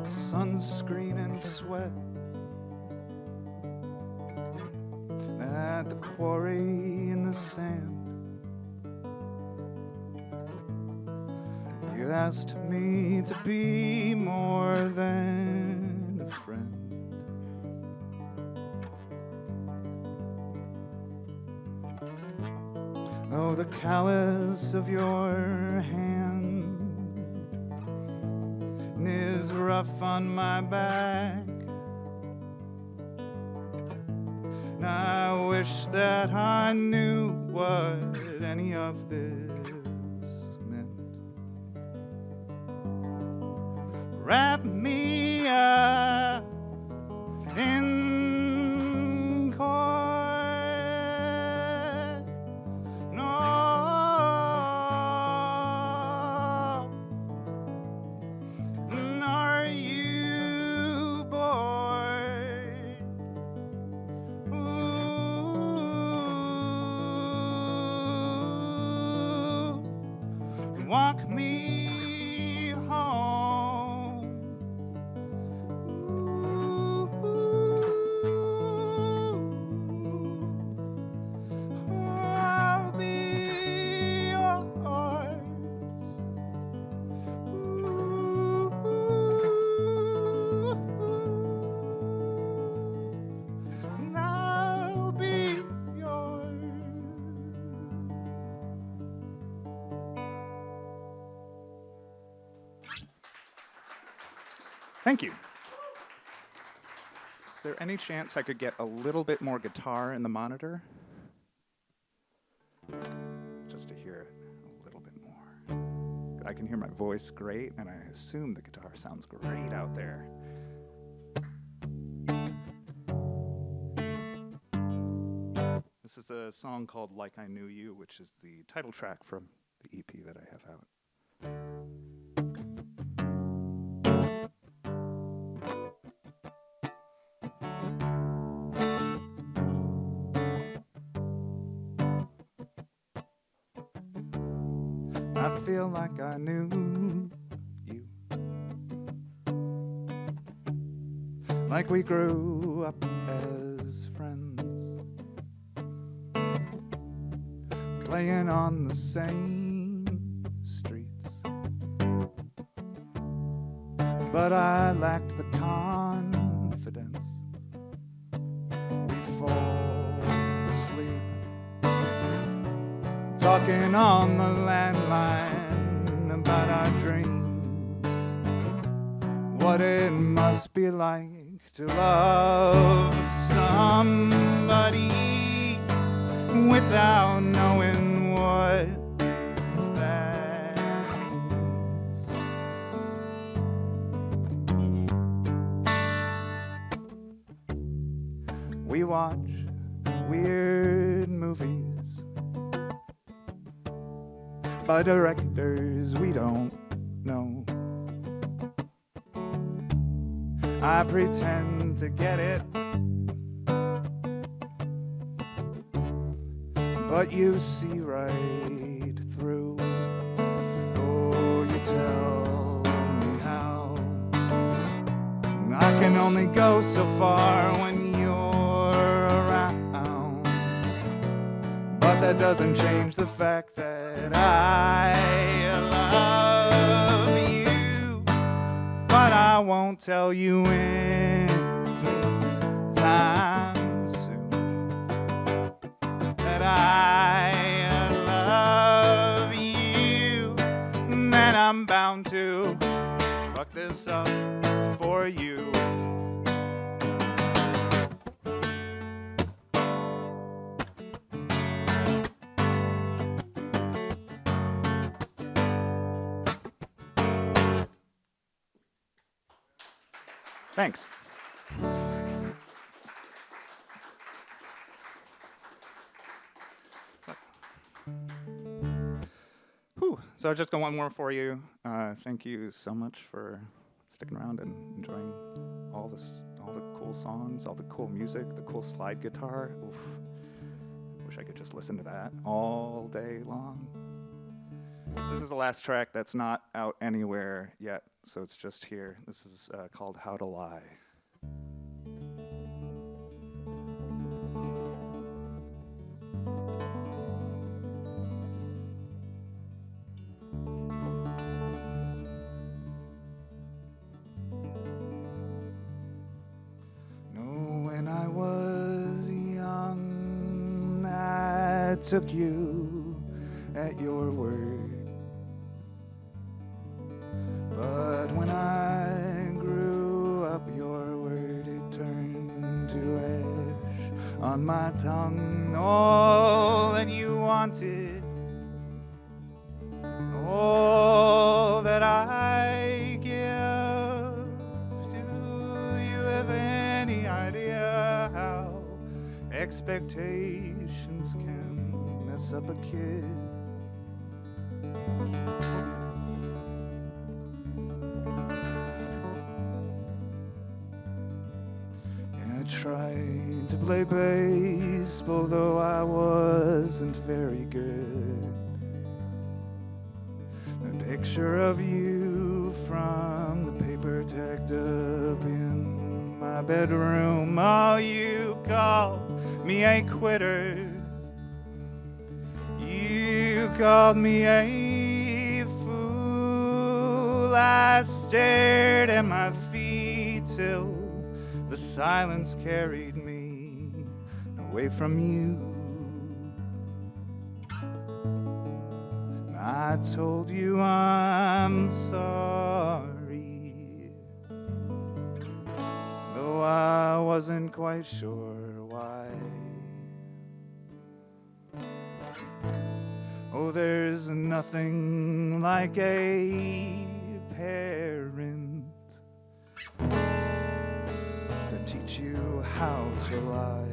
[SPEAKER 9] Sunscreen and sweat at the quarry in the sand. You asked me to be more than a friend. Oh, the callus of your hand is rough on my back. And I wish that I knew what any of this meant. Wrap me up in cord. No. Are you bored? Walk me home. I'll be yours. And I'll be yours. Thank you. Is there any chance I could get a little bit more guitar in the monitor? Just to hear it a little bit more. I can hear my voice great, and I assume the guitar sounds great out there. This is a song called Like I Knew You, which is the title track from the EP that I have out. I feel like I knew you, like we grew up as friends, playing on the same streets. But I lacked the confidence. We fall asleep talking on the landline about our dreams, what it must be like to love somebody without knowing what that means. We watch weird movies by directors we don't know. I pretend to get it, but you see right through. Oh, you tell me how. I can only go so far when you're around, but that doesn't change the fact that I love you. But I won't tell you anytime soon that I love you. And then I'm bound to fuck this up for you. Thanks. Whew. So I just got one more for you. Thank you so much for sticking around and enjoying all the cool songs, all the cool music, the cool slide guitar. Oof. Wish I could just listen to that all day long. This is the last track that's not out anywhere yet, so it's just here. This is called How to Lie. When I was young, I took you at your word. But when I grew up, your word, it turned to ash on my tongue. All that you wanted, all that I give. Do you have any idea how expectations can mess up a kid? I tried to play baseball, though I wasn't very good. The picture of you from the paper tacked up in my bedroom. Oh, you call me a quitter. You called me a fool. I stared at my feet till the silence carried me away from you. I told you I'm sorry, though I wasn't quite sure why. Oh, there's nothing like a parent to teach you how to lie.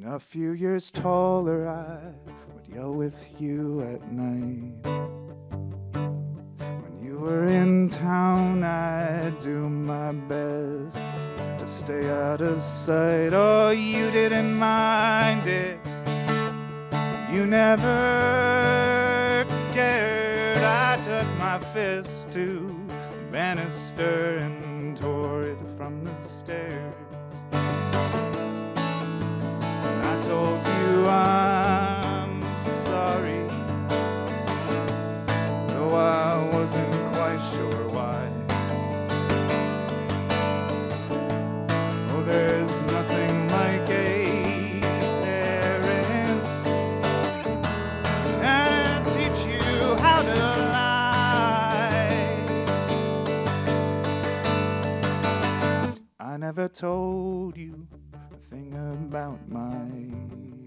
[SPEAKER 9] A few years taller, I would yell with you at night. When you were in town, I'd do my best to stay out of sight. Oh, you didn't mind it. You never cared. I took my fist to the banister and tore it from the stairs. I told you I'm sorry, though I wasn't quite sure why. Oh, there's nothing like a parent, and I teach you how to lie. I never told you a thing about my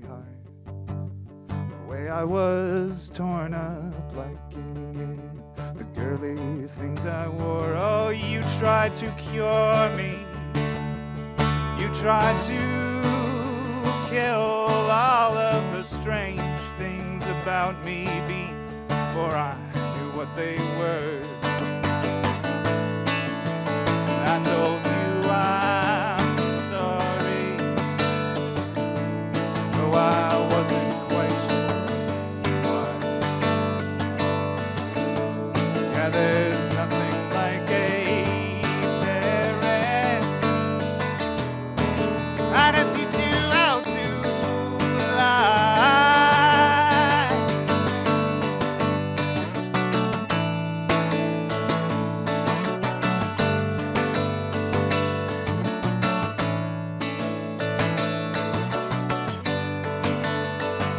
[SPEAKER 9] heart, the way I was torn up like in it, early things I wore. Oh, you tried to cure me. You tried to kill all of the strange things about me before I knew what they were. I told you I'm sorry, though I wasn't quite sure why. Yeah, there's nothing like a parent, trying to teach you how to lie.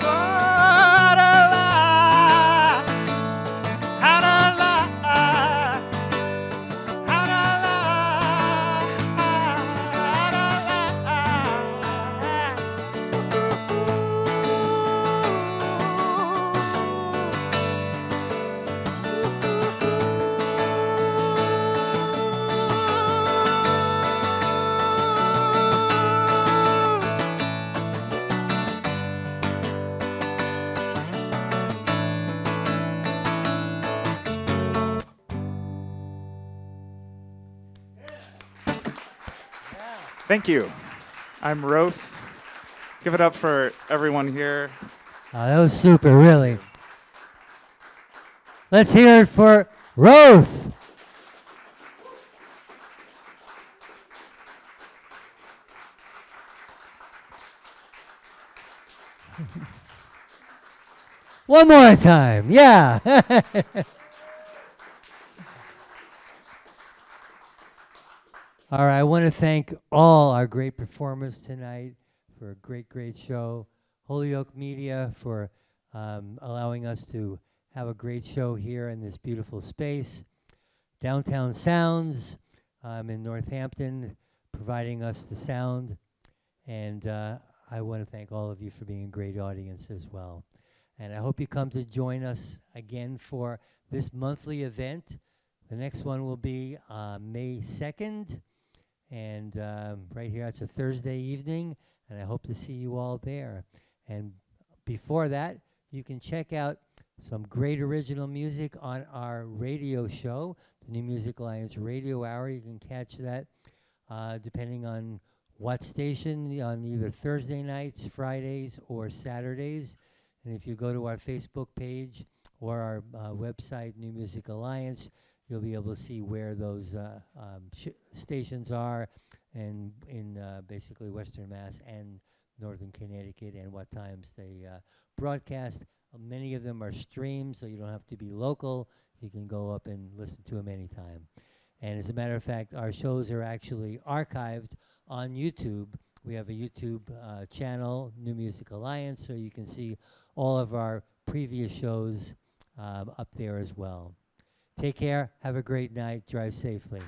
[SPEAKER 9] What a lie, how to lie, how to lie, how Thank you. I'm Roath. Give it up for everyone here.
[SPEAKER 1] That was super, really. Let's hear it for Roath. One more time, yeah. All right, I want to thank all our great performers tonight for a great, great show. Holyoke Media for allowing us to have a great show here in this beautiful space. Downtown Sounds in Northampton providing us the sound. And I want to thank all of you for being a great audience as well. And I hope you come to join us again for this monthly event. The next one will be May 2nd. And right here, it's a Thursday evening, and I hope to see you all there. And before that, you can check out some great original music on our radio show, the New Music Alliance Radio Hour. You can catch that depending on what station, on either Thursday nights, Fridays, or Saturdays. And if you go to our Facebook page or our website, New Music Alliance, you'll be able to see where those stations are and in basically Western Mass and Northern Connecticut and what times they broadcast. Many of them are streamed, so you don't have to be local. You can go up and listen to them anytime. And as a matter of fact, our shows are actually archived on YouTube. We have a YouTube channel, New Music Alliance, so you can see all of our previous shows up there as well. Take care. Have a great night. Drive safely.